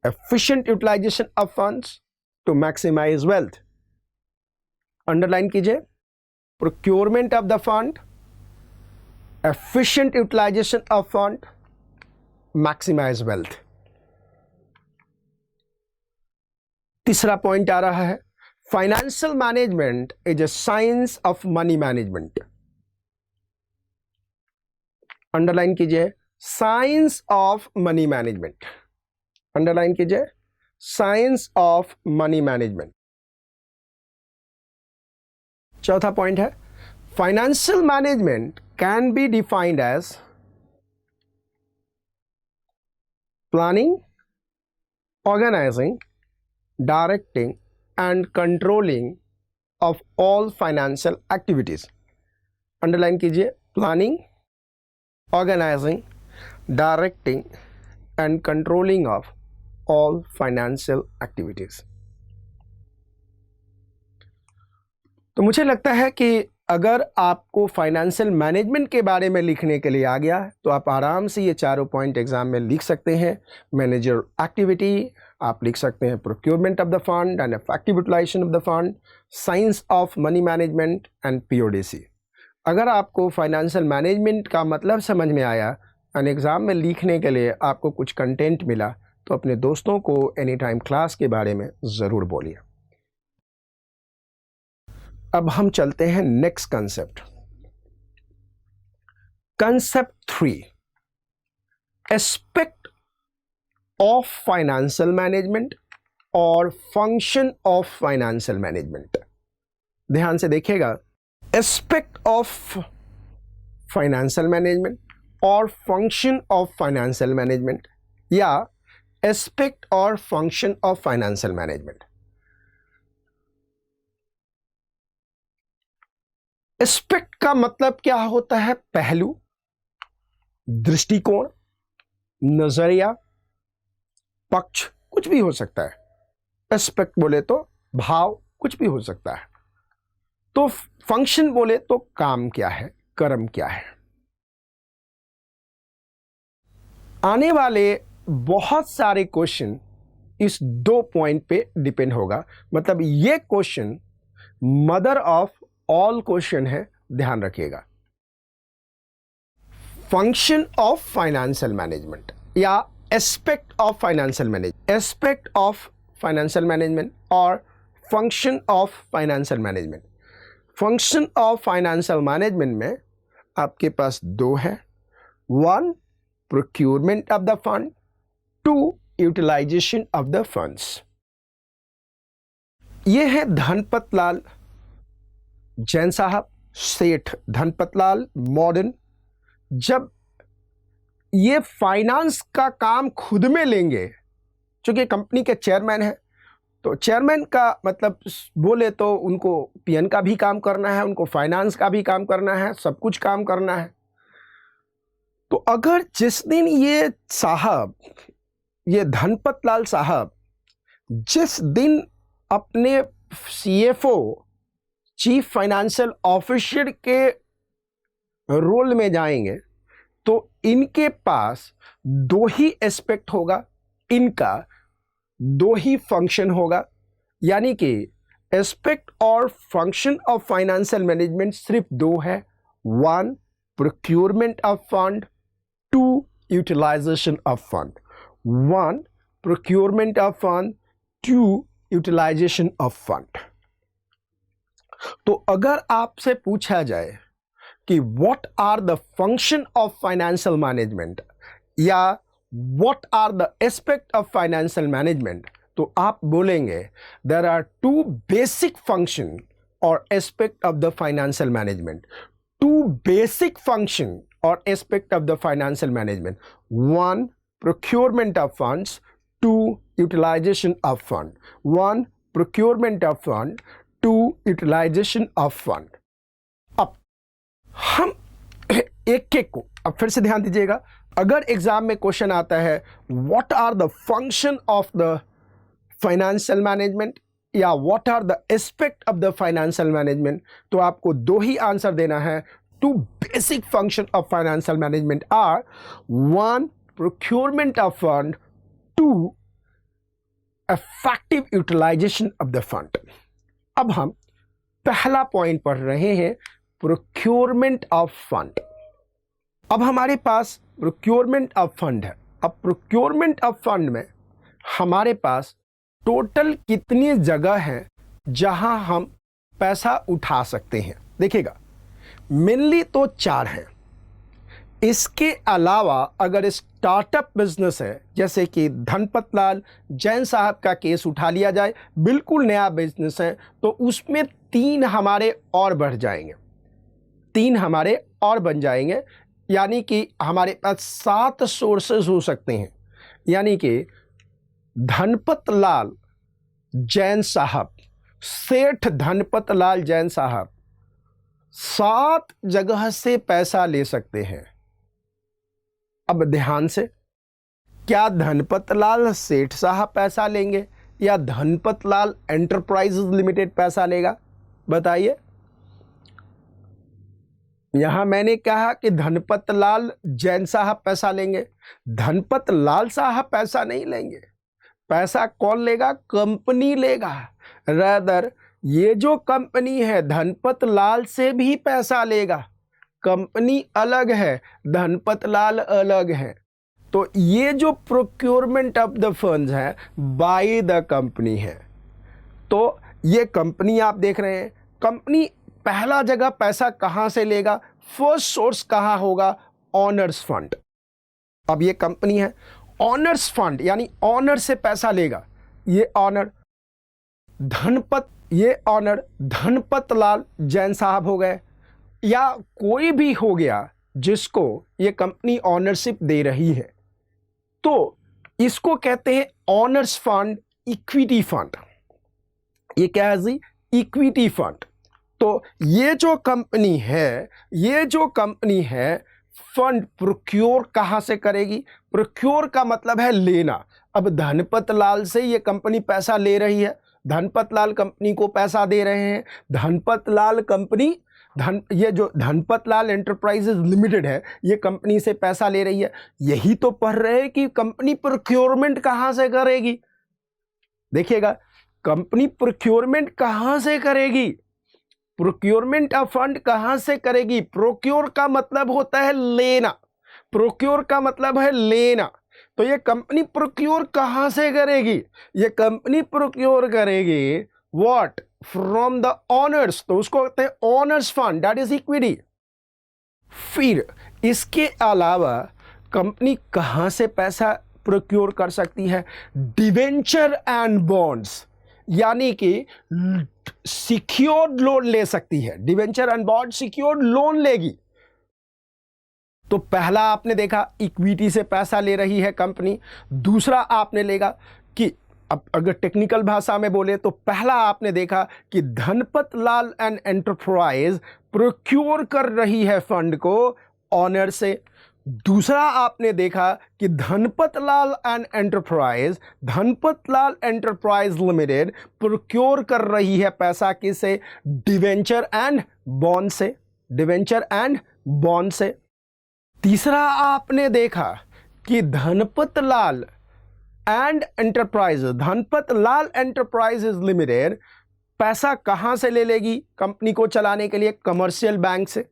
[SPEAKER 1] efficient utilisation of funds to maximise wealth. Underline कीजिए procurement of the fund, efficient utilisation of fund, maximize wealth. तीसरा point आ रहा है, financial management is a science of money management. Underline कीजिए science of money management, underline कीजिए science of money management. चौथा point है, financial management can be defined as planning, organising, directing and controlling of all financial activities. Underline कीजिए planning, organizing, directing and controlling of all financial activities। तो मुझे लगता है कि अगर आपको फाइनेंशियल मैनेजमेंट के बारे में लिखने के लिए आ गया तो आप आराम से ये चारों पॉइंट एग्जाम में लिख सकते हैं। मैनेजर एक्टिविटी आप लिख सकते हैं, procurement of the fund and effective utilisation of the fund, science of money management and PODC. अगर आपको फाइनेंशियल मैनेजमेंट का मतलब समझ में आया और एग्ज़ाम में लिखने के लिए आपको कुछ कंटेंट मिला तो अपने दोस्तों को एनी टाइम क्लास के बारे में ज़रूर बोलिए। अब हम चलते हैं next concept, concept 3, aspect of financial management और फंक्शन ऑफ फाइनेंशियल मैनेजमेंट। ध्यान से देखिएगा, एस्पेक्ट ऑफ फाइनेंशियल मैनेजमेंट और फंक्शन ऑफ फाइनेंशियल मैनेजमेंट या एस्पेक्ट और function of financial management. Aspect का मतलब क्या होता है? पहलू, दृष्टिकोण, नजरिया, पक्ष, कुछ भी हो सकता है। एस्पेक्ट बोले तो भाव, कुछ भी हो सकता है। तो फंक्शन बोले तो काम क्या है, कर्म क्या है। आने वाले बहुत सारे क्वेश्चन इस 2 पॉइंट पे डिपेंड होगा, मतलब ये question mother of all question है, ध्यान रखिएगा। फंक्शन ऑफ फाइनेंशियल मैनेजमेंट या aspect of financial management, aspect of financial management और function of financial management. Function of financial management में आपके पास 2 है, 1 procurement of the fund, 2 utilization of the funds. ये है धनपत लाल जैन साहब, सेठ धनपत लाल मॉडर्न। जब ये फाइनेंस का काम खुद में लेंगे, चूंकि कंपनी के चेयरमैन है तो चेयरमैन का मतलब बोले तो उनको पीएन का भी काम करना है, उनको फाइनेंस का भी काम करना है, सब कुछ काम करना है। तो अगर जिस दिन ये साहब, ये धनपत लाल साहब जिस दिन अपने सीएफओ, चीफ फाइनेंशियल ऑफिसर के रोल में जाएंगे तो इनके पास 2 ही एस्पेक्ट होगा, इनका 2 ही फंक्शन होगा। यानी कि एस्पेक्ट और फंक्शन ऑफ फाइनेंशियल मैनेजमेंट सिर्फ दो है। One, procurement of fund, two, utilisation of fund. One, procurement of fund, two, utilisation of fund. तो अगर आपसे पूछा जाए कि what are the function of financial management या what are the aspect of financial management, तो आप बोलेंगे there are two basic function और aspect of the financial management. Two basic function और aspect of the financial management. One, procurement of funds, two, utilisation of fund. One, procurement of fund, two, utilisation of fund. अब हम एक एक को अब फिर से ध्यान दीजिएगा। अगर एग्जाम में क्वेश्चन आता है what are the function of the financial management या what are the aspect of the financial management, तो आपको दो ही आंसर देना है। Two basic function of financial management are one, procurement of fund, two, effective utilisation of the fund. अब हम पहला पॉइंट पढ़ रहे हैं, प्रोक्योरमेंट ऑफ फंड। अब हमारे पास प्रोक्योरमेंट ऑफ फंड है। अब प्रोक्योरमेंट ऑफ फंड में हमारे पास टोटल कितनी जगह है जहां हम पैसा उठा सकते हैं। देखिएगा, मेनली तो 4 हैं। इसके अलावा अगर स्टार्टअप बिजनेस है, जैसे कि धनपत लाल जैन साहब का केस उठा लिया जाए, बिल्कुल नया बिजनेस है, तो उसमें 3 हमारे और बढ़ जाएंगे, 3 हमारे और बन जाएंगे। यानी कि हमारे पास 7 सोर्सेज हो सकते हैं। यानी कि धनपत लाल जैन साहब, सेठ धनपत लाल जैन साहब 7 जगह से पैसा ले सकते हैं। अब ध्यान से, क्या धनपत लाल सेठ साहब पैसा लेंगे या धनपत लाल एंटरप्राइजेज लिमिटेड पैसा लेगा? बताइए। यहां मैंने कहा कि धनपत लाल जैन साहब पैसा लेंगे, धनपत लाल साहब पैसा नहीं लेंगे। पैसा कौन लेगा? कंपनी लेगा। रादर ये जो कंपनी है धनपत लाल से भी पैसा लेगा। कंपनी अलग है, धनपत लाल अलग है। तो ये जो प्रोक्योरमेंट ऑफ द फंड्स है बाय द कंपनी है। तो ये कंपनी आप देख रहे हैं, कंपनी पहला जगह पैसा कहां से लेगा? फर्स्ट सोर्स कहां होगा? Honours fund. अब ये कंपनी है, ऑनर्स फंड यानी ऑनर से पैसा लेगा। ये ऑनर धनपत लाल जैन साहब हो गए, या कोई भी हो गया जिसको ये कंपनी ऑनरशिप दे रही है, तो इसको कहते हैं ऑनर्स फंड, इक्विटी फंड। ये क्या है जी? Equity fund. तो ये जो कंपनी है फंड प्रोक्योर कहां से करेगी? प्रोक्योर का मतलब है लेना। अब धनपत लाल से ये कंपनी पैसा ले रही है, धनपत लाल कंपनी को पैसा दे रहे हैं। धनपत लाल कंपनी ये जो धनपत लाल एंटरप्राइजेज लिमिटेड है, ये कंपनी से पैसा ले रही है। यही तो पढ़ रहे हैं कि कंपनी प्रोक्योरमेंट कहां से करेगी। देखिएगा, कंपनी प्रोक्योरमेंट कहां से करेगी? प्रोक्योरमेंट ऑफ फंड कहां से करेगी? प्रोक्योर का मतलब होता है लेना, प्रोक्योर का मतलब है लेना। तो ये कंपनी प्रोक्योर कहां से करेगी? ये कंपनी प्रोक्योर करेगी व्हाट? From the honours. तो उसको कहते हैं honours fund, that is equity. फिर इसके अलावा कंपनी कहां से पैसा प्रोक्योर कर सकती है? डिवेंचर एंड बॉन्ड्स, यानी कि सिक्योर्ड लोन ले सकती है। Debenture and bond secured loan लेगी। तो पहला आपने देखा इक्विटी से पैसा ले रही है कंपनी। दूसरा आपने लेगा कि अब अगर टेक्निकल भाषा में बोले तो पहला आपने देखा कि धनपत लाल एंड एंटरप्राइज प्रोक्योर कर रही है फंड को ऑनर से। दूसरा आपने देखा कि Dhanpat Lal enterprise limited procure कर रही है पैसा किससे? डिवेंचर एंड बॉन्ड से। तीसरा आपने देखा कि धनपत लाल एंटरप्राइजेज लिमिटेड पैसा कहाँ से ले लेगी कंपनी को चलाने के लिए? कमर्शियल बैंक से,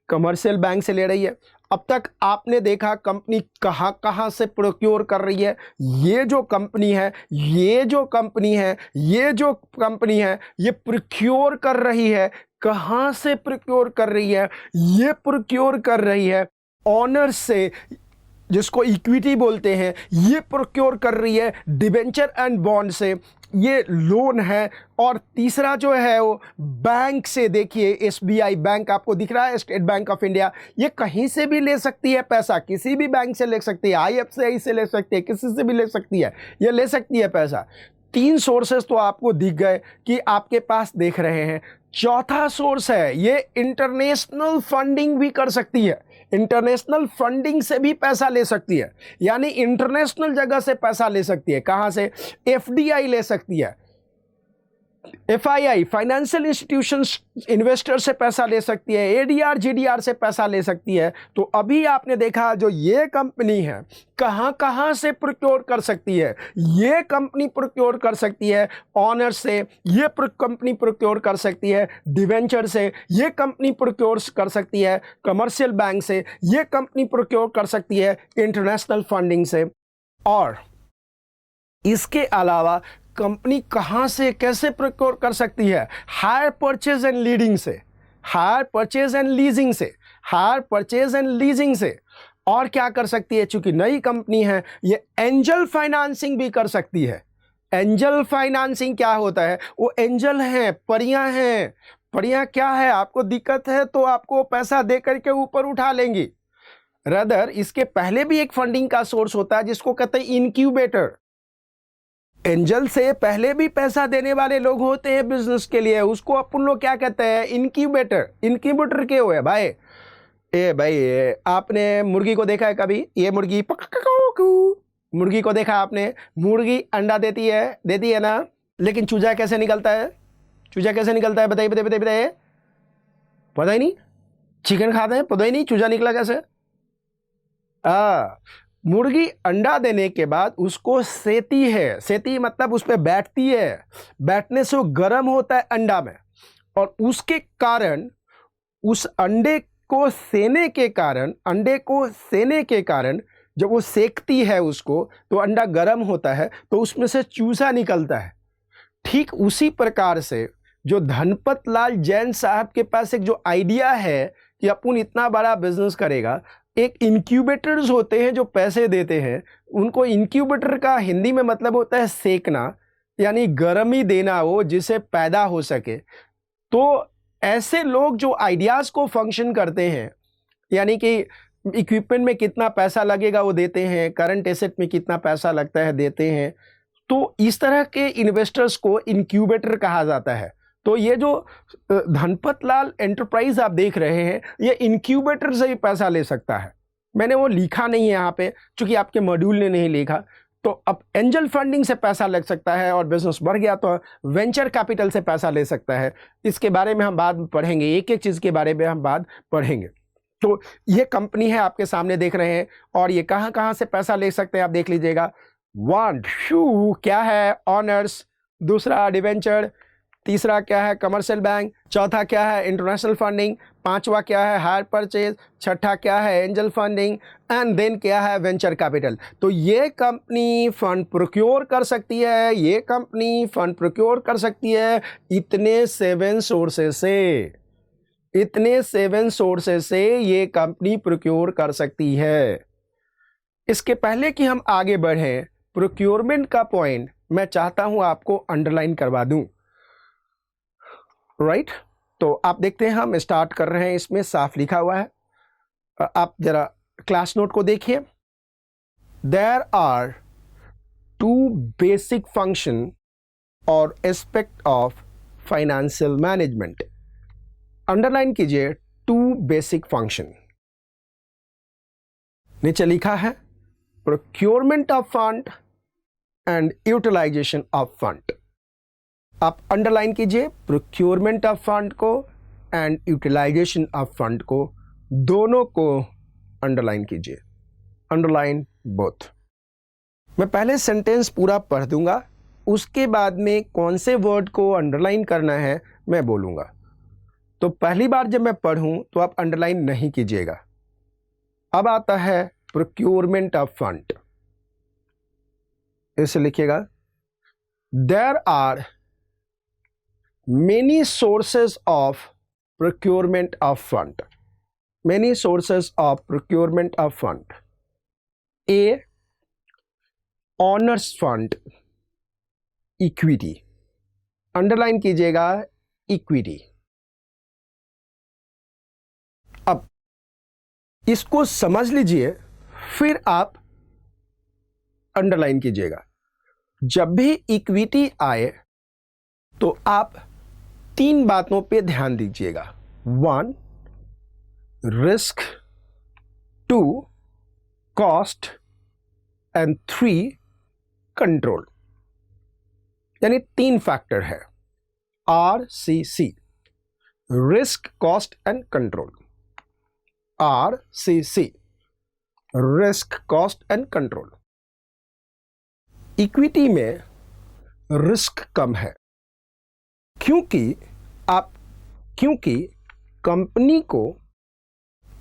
[SPEAKER 1] कमर्शियल बैंक से ले रही है। अब तक आपने देखा कंपनी कहाँ कहाँ से प्रोक्योर कर रही है। ये जो कंपनी है, ये जो कंपनी है, ये जो कंपनी है, ये प्रोक्योर कर रही है। कहाँ से प्रोक्योर कर रही है? ये प्रोक्योर कर रही है ऑनर्स से, जिसको इक्विटी बोलते हैं। ये प्रोक्योर कर रही है डिबेंचर एंड बॉन्ड से, ये लोन है। और तीसरा जो है वो बैंक से। देखिए एसबीआई बैंक आपको दिख रहा है, स्टेट बैंक ऑफ इंडिया। ये कहीं से भी ले सकती है पैसा, किसी भी बैंक से ले सकती है, आईएफसीआई से ले सकती है, किसी से भी ले सकती है, ये ले सकती है पैसा। 3 सोर्सेस तो आपको दिख गए कि आपके पास देख रहे हैं। चौथा सोर्स है ये इंटरनेशनल फंडिंग भी कर सकती है। इंटरनेशनल फंडिंग से भी पैसा ले सकती है, यानी इंटरनेशनल जगह से पैसा ले सकती है। कहां से? एफडीआई ले सकती है, एफआईआई फाइनेंशियल इंस्टीट्यूशंस इन्वेस्टर से पैसा ले सकती है, एडीआर जीडीआर से पैसा ले सकती है। तो अभी आपने देखा जो ये कंपनी है कहां कहां से प्रोक्योर कर सकती है। ये कंपनी प्रोक्योर कर सकती है ऑनर से, ये कंपनी प्रोक्योर कर सकती है डिवेंचर से, ये कंपनी प्रोक्योर कर सकती है कमर्शियल बैंक से, ये कंपनी प्रोक्योर कर सकती है इंटरनेशनल फंडिंग से। और इसके अलावा कंपनी कहां से कैसे प्रोक्योर कर सकती है? हायर परचेज एंड लीडिंग से, हायर परचेज एंड लीजिंग से, हायर परचेज एंड लीजिंग से। और क्या कर सकती है? चूंकि नई कंपनी है, ये एंजल फाइनेंसिंग भी कर सकती है। एंजल फाइनेंसिंग क्या होता है? वो एंजल हैं, परियां हैं। परियां क्या है? आपको दिक्कत है तो आपको पैसा दे करके ऊपर उठा लेंगी। रदर इसके पहले भी एक फंडिंग का सोर्स होता है जिसको कहते हैं इनक्यूबेटर। एंजल से पहले भी पैसा देने वाले लोग होते हैं बिजनेस के लिए, उसको अपन लोग क्या कहते हैं? इनक्यूबेटर। इनक्यूबेटर क्या हुआ भाई? भाई आपने मुर्गी को देखा है कभी? ये मुर्गी मुर्गी को देखा आपने? मुर्गी अंडा देती है ना, लेकिन चूजा कैसे निकलता है? चूजा कैसे निकलता है? बताइए बताइए बताइए बताइए। पता ही नहीं? चिकन खाते हैं, पता ही नहीं चूजा निकला कैसे? मुर्गी अंडा देने के बाद उसको सेती है। सेती मतलब उस पर बैठती है। बैठने से वो गर्म होता है अंडा में, और उसके कारण उस अंडे को सेने के कारण जब वो सेकती है उसको, तो अंडा गर्म होता है, तो उसमें से चूसा निकलता है। ठीक उसी प्रकार से जो धनपत लाल जैन साहब के पास एक जो आइडिया है कि अपन इतना बड़ा बिजनेस करेगा, एक इंक्यूबेटर्स होते हैं जो पैसे देते हैं। उनको इंक्यूबेटर का हिंदी में मतलब होता है सेकना, यानी गर्मी देना वो, जिसे पैदा हो सके। तो ऐसे लोग जो आइडियाज़ को फंक्शन करते हैं, यानी कि इक्विपमेंट में कितना पैसा लगेगा वो देते हैं, करंट एसेट में कितना पैसा लगता है देते हैं। तो इस तरह के इन्वेस्टर्स को इंक्यूबेटर कहा जाता है। तो ये जो धनपत लाल एंटरप्राइज आप देख रहे हैं, ये इंक्यूबेटर से ही पैसा ले सकता है। मैंने वो लिखा नहीं है यहाँ पे, क्योंकि आपके मॉड्यूल ने नहीं लिखा। तो अब एंजल फंडिंग से पैसा लग सकता है, और बिजनेस बढ़ गया तो वेंचर कैपिटल से पैसा ले सकता है। इसके बारे में हम बाद में पढ़ेंगे, एक एक चीज़ के बारे में हम बाद पढ़ेंगे। तो ये कंपनी है आपके सामने देख रहे हैं, और ये कहाँ कहाँ से पैसा ले सकते हैं आप देख लीजिएगा। 1 2 क्या है? ऑनर्स। दूसरा डिवेंचर। तीसरा क्या है? Commercial bank. चौथा क्या है? International funding. पांचवा क्या है? Hire purchase. छठा क्या है? Angel funding. एंड देन क्या है? Venture capital. तो ये कंपनी फंड प्रोक्योर कर सकती है, ये कंपनी फंड प्रोक्योर कर सकती है इतने 7 सोर्सेस से ये कंपनी प्रोक्योर कर सकती है। इसके पहले कि हम आगे बढ़ें, प्रोक्योरमेंट का पॉइंट मैं चाहता हूं आपको अंडरलाइन करवा दूं। राइट? तो आप देखते हैं हम स्टार्ट कर रहे हैं, इसमें साफ लिखा हुआ है, आप जरा क्लास नोट को देखिए। देयर आर 2 बेसिक फंक्शन और aspect of financial management. Underline कीजिए 2 बेसिक फंक्शन। नीचे लिखा है procurement of fund and utilisation of fund. आप अंडरलाइन कीजिए प्रोक्योरमेंट ऑफ फंड को एंड यूटिलाइजेशन ऑफ फंड को, दोनों को अंडरलाइन कीजिए। Underline both. मैं पहले सेंटेंस पूरा पढ़ दूंगा, उसके बाद में कौन से वर्ड को अंडरलाइन करना है मैं बोलूँगा। तो पहली बार जब मैं पढ़ूँ तो आप अंडरलाइन नहीं कीजिएगा। अब आता है प्रोक्योरमेंट ऑफ फंड। इसे लिखिएगा, there are many sources of procurement of fund. Many sources of procurement of fund. A, owners fund, equity. Underline कीजिएगा इक्विटी। अब इसको समझ लीजिए, फिर आप अंडरलाइन कीजिएगा। जब भी इक्विटी आए तो आप 3 बातों पे ध्यान दीजिएगा। 1, रिस्क, 2, कॉस्ट एंड 3, कंट्रोल। यानी 3 फैक्टर है, RCC, risk, cost and control. RCC, risk, cost and control. Equity में रिस्क कम है क्योंकि कंपनी को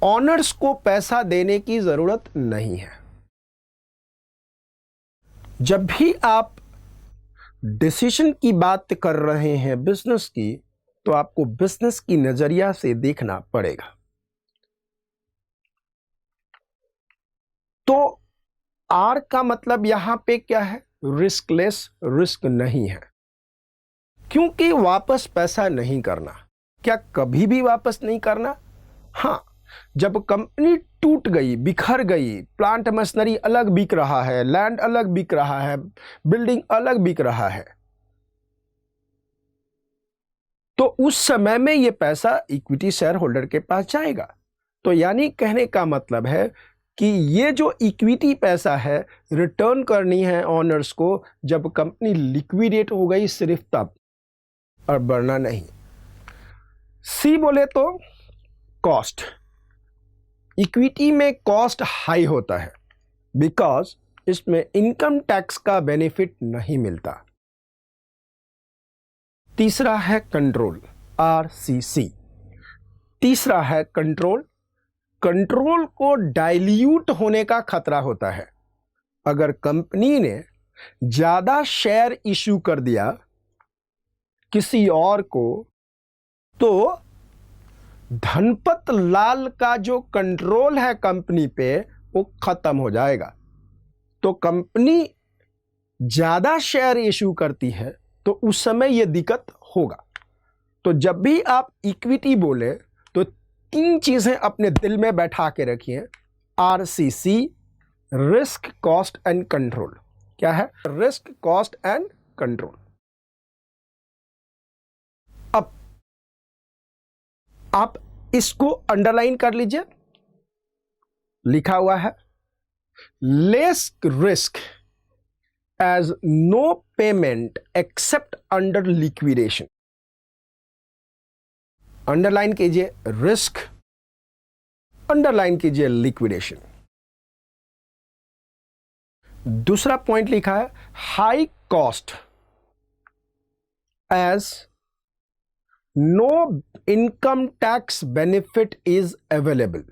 [SPEAKER 1] ऑनर्स को पैसा देने की जरूरत नहीं है। जब भी आप डिसीजन की बात कर रहे हैं बिजनेस की, तो आपको बिजनेस की नजरिया से देखना पड़ेगा। तो आर का मतलब यहां पे क्या है? रिस्कलेस, रिस्क नहीं है, क्योंकि वापस पैसा नहीं करना। क्या कभी भी वापस नहीं करना? हाँ, जब कंपनी टूट गई, बिखर गई, प्लांट मशीनरी अलग बिक रहा है, लैंड अलग बिक रहा है, बिल्डिंग अलग बिक रहा है, तो उस समय में यह पैसा इक्विटी शेयर होल्डर के पास जाएगा। तो यानी कहने का मतलब है कि ये जो इक्विटी पैसा है रिटर्न करनी है ऑनर्स को जब कंपनी लिक्विडेट हो गई, सिर्फ तब, और बढ़ना नहीं। सी बोले तो कॉस्ट। इक्विटी में कॉस्ट हाई होता है बिकॉज इसमें इनकम टैक्स का बेनिफिट नहीं मिलता। तीसरा है कंट्रोल, RCC। तीसरा है कंट्रोल। कंट्रोल को डाइल्यूट होने का खतरा होता है। अगर कंपनी ने ज्यादा शेयर इश्यू कर दिया किसी और को, तो धनपत लाल का जो कंट्रोल है कंपनी पे वो खत्म हो जाएगा। तो कंपनी ज्यादा शेयर इश्यू करती है तो उस समय यह दिक्कत होगा। तो जब भी आप इक्विटी बोले तो 3 चीजें अपने दिल में बैठा के रखिए, RCC, risk, cost and control. क्या है? Risk, cost and control. अब आप इसको अंडरलाइन कर लीजिए, लिखा हुआ है less risk as no payment except under liquidation. Underline कीजिए रिस्क, अंडरलाइन कीजिए लिक्विडेशन। दूसरा पॉइंट लिखा है high cost as no income tax benefit is available.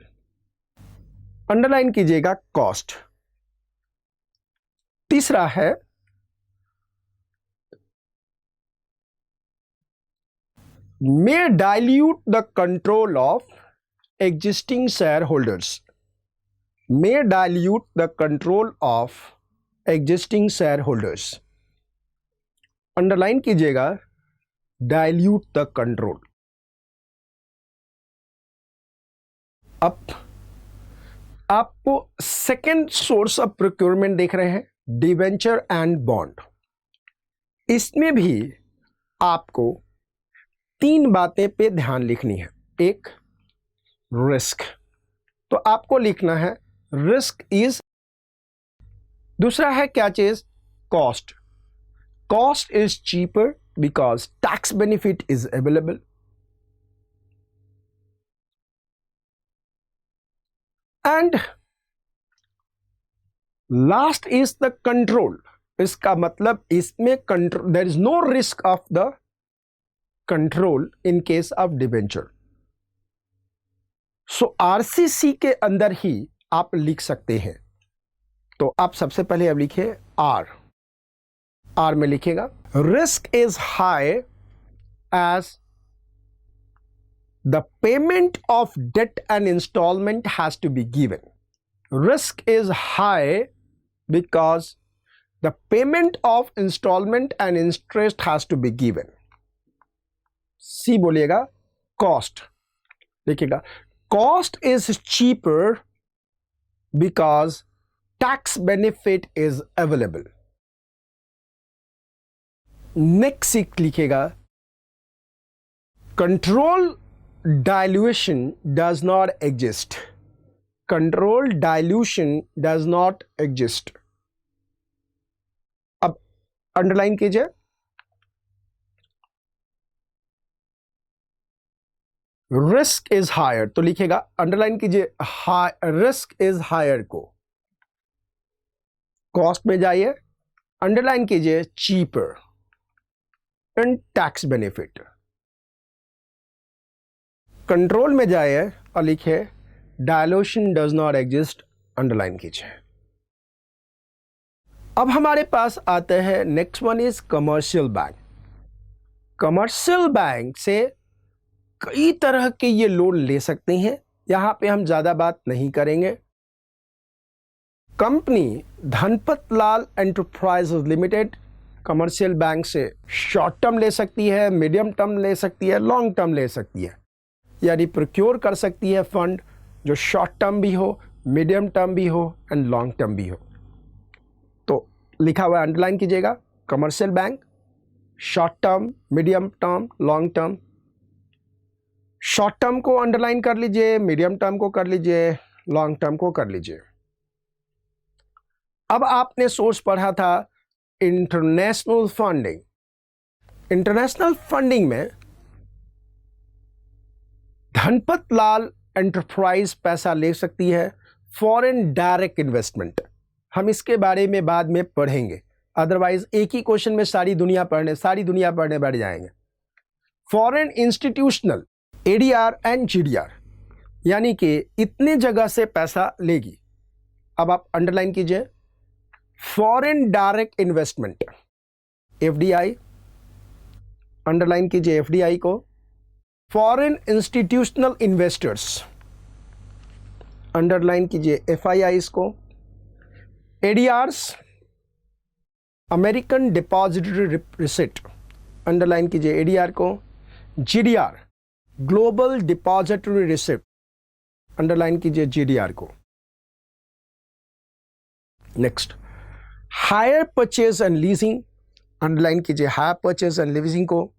[SPEAKER 1] Underline कीजिएगा कॉस्ट। तीसरा है may dilute the control of existing shareholders. May dilute the control of existing shareholders. Underline कीजिएगा dilute the control. अब आपको second source of procurement देख रहे हैं, debenture and bond. इसमें भी आपको 3 बातें पे ध्यान लिखनी है। एक, रिस्क, तो आपको लिखना है रिस्क इज। दूसरा है क्या चीज? Cost. Cost is cheaper because tax benefit is available. And last is the control. इसका मतलब इसमें control, there is no risk of the control in case of debenture. So RCC के अंदर ही आप लिख सकते हैं। तो आप सबसे पहले अब लिखिए आर में लिखेगा risk is high as the payment of debt and installment has to be given. Risk is high because the payment of installment and interest has to be given. C बोलिएगा कॉस्ट, लिखिएगा cost is cheaper because tax benefit is available. Next लिखिएगा control dilution does not exist. Control dilution does not exist. अब underline कीजिए risk is higher, तो लिखिएगा underline कीजिए risk is higher को, cost में जाइए अंडरलाइन कीजिए cheaper and tax benefit. Control में जाइए और लिखिए dilution does not exist, underline कीजिए। अब हमारे पास आते हैं next one is commercial bank. Commercial bank से कई तरह के ये लोन ले सकते हैं, यहां पे हम ज्यादा बात नहीं करेंगे। कंपनी धनपत लाल एंटरप्राइजेज लिमिटेड कमर्शियल बैंक से शॉर्ट टर्म ले सकती है, मीडियम टर्म ले सकती है, लॉन्ग टर्म ले सकती है, यानी प्रोक्योर कर सकती है फंड जो शॉर्ट टर्म भी हो, मीडियम टर्म भी हो एंड लॉन्ग टर्म भी हो। तो लिखा हुआ अंडरलाइन कीजिएगा commercial bank, short term, medium term, long term. Short term को अंडरलाइन कर लीजिए, मीडियम टर्म को कर लीजिए, लॉन्ग टर्म को कर लीजिए। अब आपने सोर्स पढ़ा था इंटरनेशनल फंडिंग। इंटरनेशनल फंडिंग में धनपत लाल एंटरप्राइज पैसा ले सकती है, फॉरेन डायरेक्ट इन्वेस्टमेंट। हम इसके बारे में बाद में पढ़ेंगे, अदरवाइज एक ही क्वेश्चन में सारी दुनिया पढ़ने बैठ जाएंगे। Foreign institutional ADR and GDR, यानी कि इतने जगह से पैसा लेगी। अब आप अंडरलाइन कीजिए foreign direct investment, FDI, underline कीजिए एफडीआई को। फॉरेन इंस्टीट्यूशनल इन्वेस्टर्स, अंडरलाइन कीजिए एफआईआईस को। ADRs, American depository receipt, underline कीजिए एडीआर को। GDR, global depository receipt, underline कीजिए जीडीआर को। Next hire purchase and leasing, underline कीजिए हायर परचेज एंड लीजिंग को।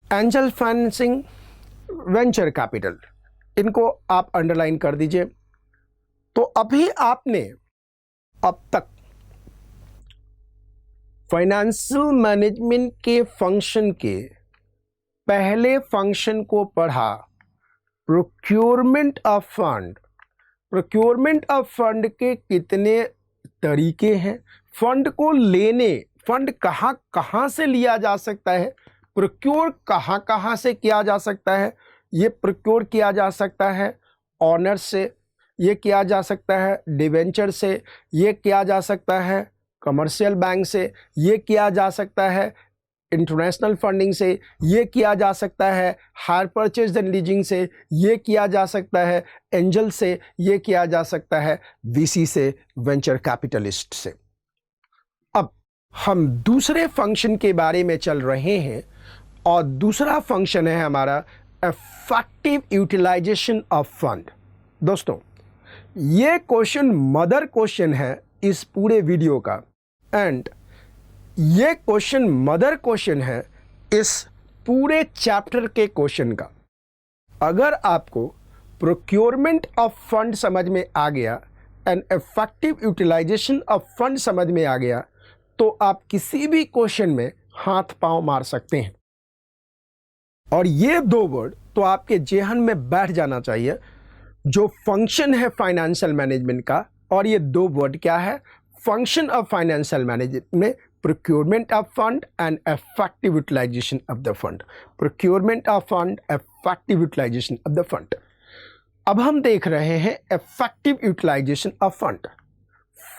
[SPEAKER 1] एंजल फाइनेंसिंग, वेंचर कैपिटल, इनको आप अंडरलाइन कर दीजिए। तो अभी आपने अब तक फाइनेंशियल मैनेजमेंट के फंक्शन के पहले फंक्शन को पढ़ा, procurement of fund. Procurement of fund के कितने तरीके हैं, फंड को लेने, फंड कहाँ कहाँ से लिया जा सकता है, प्रोक्योर कहाँ कहाँ से किया जा सकता है। ये प्रोक्योर किया जा सकता है ऑनर से, ये किया जा सकता है डिवेंचर से, ये किया जा सकता है कमर्शियल बैंक से, ये किया जा सकता है इंटरनेशनल फंडिंग से, ये किया जा सकता है हायर परचेज एंड लीजिंग से, ये किया जा सकता है एंजल से, ये किया जा सकता है वीसी से, वेंचर कैपिटलिस्ट से। अब हम दूसरे फंक्शन के बारे में चल रहे हैं और दूसरा फंक्शन है हमारा इफेक्टिव यूटिलाइजेशन ऑफ फंड। दोस्तों ये क्वेश्चन मदर क्वेश्चन है इस पूरे वीडियो का, एंड ये क्वेश्चन मदर क्वेश्चन है इस पूरे चैप्टर के क्वेश्चन का। अगर आपको प्रोक्योरमेंट ऑफ फंड समझ में आ गया and effective utilisation of fund समझ में आ गया, तो आप किसी भी क्वेश्चन में हाथ पांव मार सकते हैं। और ये दो वर्ड तो आपके जेहन में बैठ जाना चाहिए, जो फंक्शन है फाइनेंशियल मैनेजमेंट का, और ये दो वर्ड क्या है, function of financial management, procurement of fund and effective utilization of the fund. Procurement of fund, effective utilization of the fund. अब हम देख रहे हैं effective utilization of fund.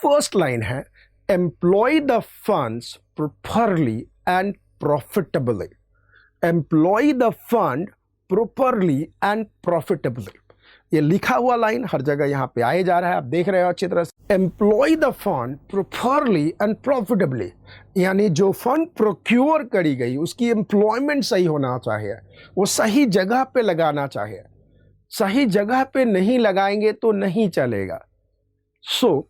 [SPEAKER 1] First line है employ the funds properly and profitably. Employ the fund properly and profitably. ये लिखा हुआ line हर जगह यहाँ पे आए जा रहा है, आप देख रहे हो अच्छी तरह से. Employ the fund properly and profitably, यानी जो फंड प्रोक्योर करी गई उसकी एम्प्लॉयमेंट सही होना चाहिए, वो सही जगह पे लगाना चाहिए. सही जगह पे नहीं लगाएंगे तो नहीं चलेगा. सो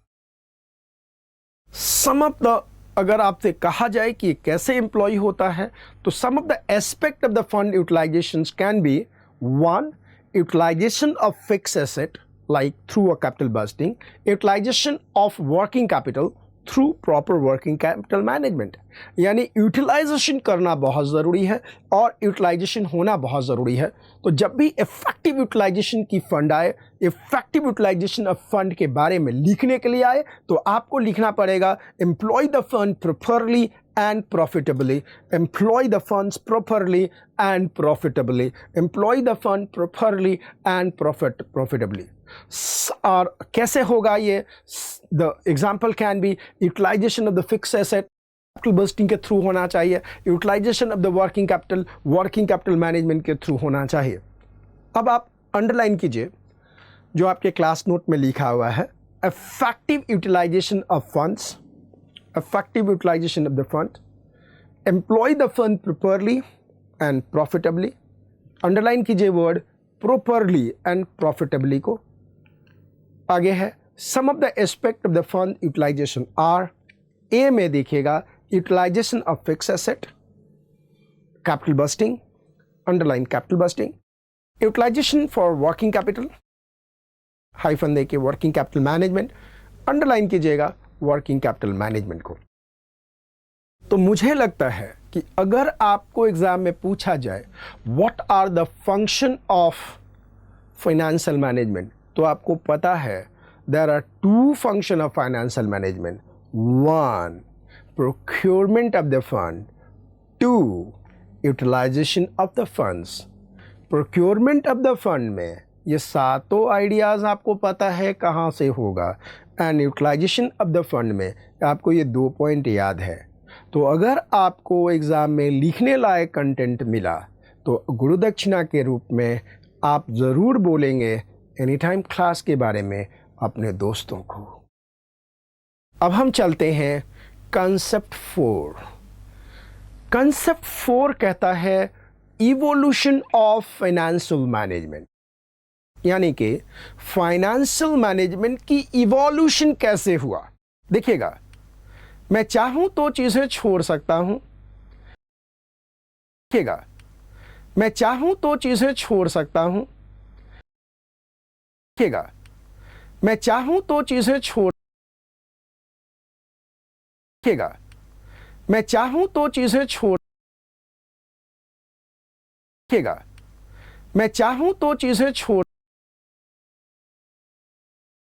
[SPEAKER 1] सम ऑफ द, अगर आपसे कहा जाए कि कैसे एम्प्लॉय होता है, तो some of the aspect of the fund utilizations can be, one, utilization of fixed asset like through a capital budgeting, utilization of working capital through proper working capital management. यानी यूटिलाइजेशन करना बहुत ज़रूरी है और utilisation होना बहुत ज़रूरी है. तो जब भी इफेक्टिव यूटिलाइजेशन की फंड आए, इफेक्टिव यूटिलाइजेशन ऑफ फंड के बारे में लिखने के लिए आए, तो आपको लिखना पड़ेगा employ the fund properly and profitably. Employ the funds properly and profitably. Employ the fund properly and profitably. और कैसे होगा ये? The example can be utilization of the fixed asset, capital budgeting के थ्रू होना चाहिए. Utilization of the working capital management के through होना चाहिए. अब आप अंडरलाइन कीजिए जो आपके क्लास नोट में लिखा हुआ है, effective utilization of funds, effective utilization of the fund, employ the fund properly and profitably. Underline कीजिए वर्ड properly and profitably को. आगे है some of the aspect of the fund utilization are, ए में देखिएगा utilization of fixed asset, capital busting, underline capital busting, utilization for working capital, hyphen देखिए working capital management, underline कीजिएगा working capital management को. तो मुझे लगता है कि अगर आपको एग्जाम में पूछा जाए what are the function of financial management, तो आपको पता है there are two function of financial management. One, procurement of the fund. Two, utilisation of the funds. Procurement of the fund में ये सातों आइडियाज़ आपको पता है कहाँ से होगा, and utilisation of the fund में आपको ये 2 पॉइंट याद है. तो अगर आपको एग्ज़ाम में लिखने लायक कंटेंट मिला तो गुरु दक्षिणा के रूप में आप ज़रूर बोलेंगे एनी टाइम क्लास के बारे में अपने दोस्तों को. अब हम चलते हैं कंसेप्ट 4. कंसेप्ट 4 कहता है इवोल्यूशन ऑफ फाइनेंशियल मैनेजमेंट, यानी कि फाइनेंशियल मैनेजमेंट की इवोल्यूशन कैसे हुआ. देखिएगा, मैं चाहूं तो चीज़ें छोड़ सकता हूं. देखिएगा, मैं चाहूं तो चीज़ें छोड़ सकता हूं. देखिएगा, मैं चाहूं तो चीज़ें छोड़. देखिएगा, मैं चाहूं तो चीज़ें छोड़. देखिएगा, मैं चाहूं तो चीज़ें छोड़.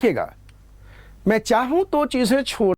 [SPEAKER 1] देखिएगा, मैं चाहूं तो चीज़ें छोड़.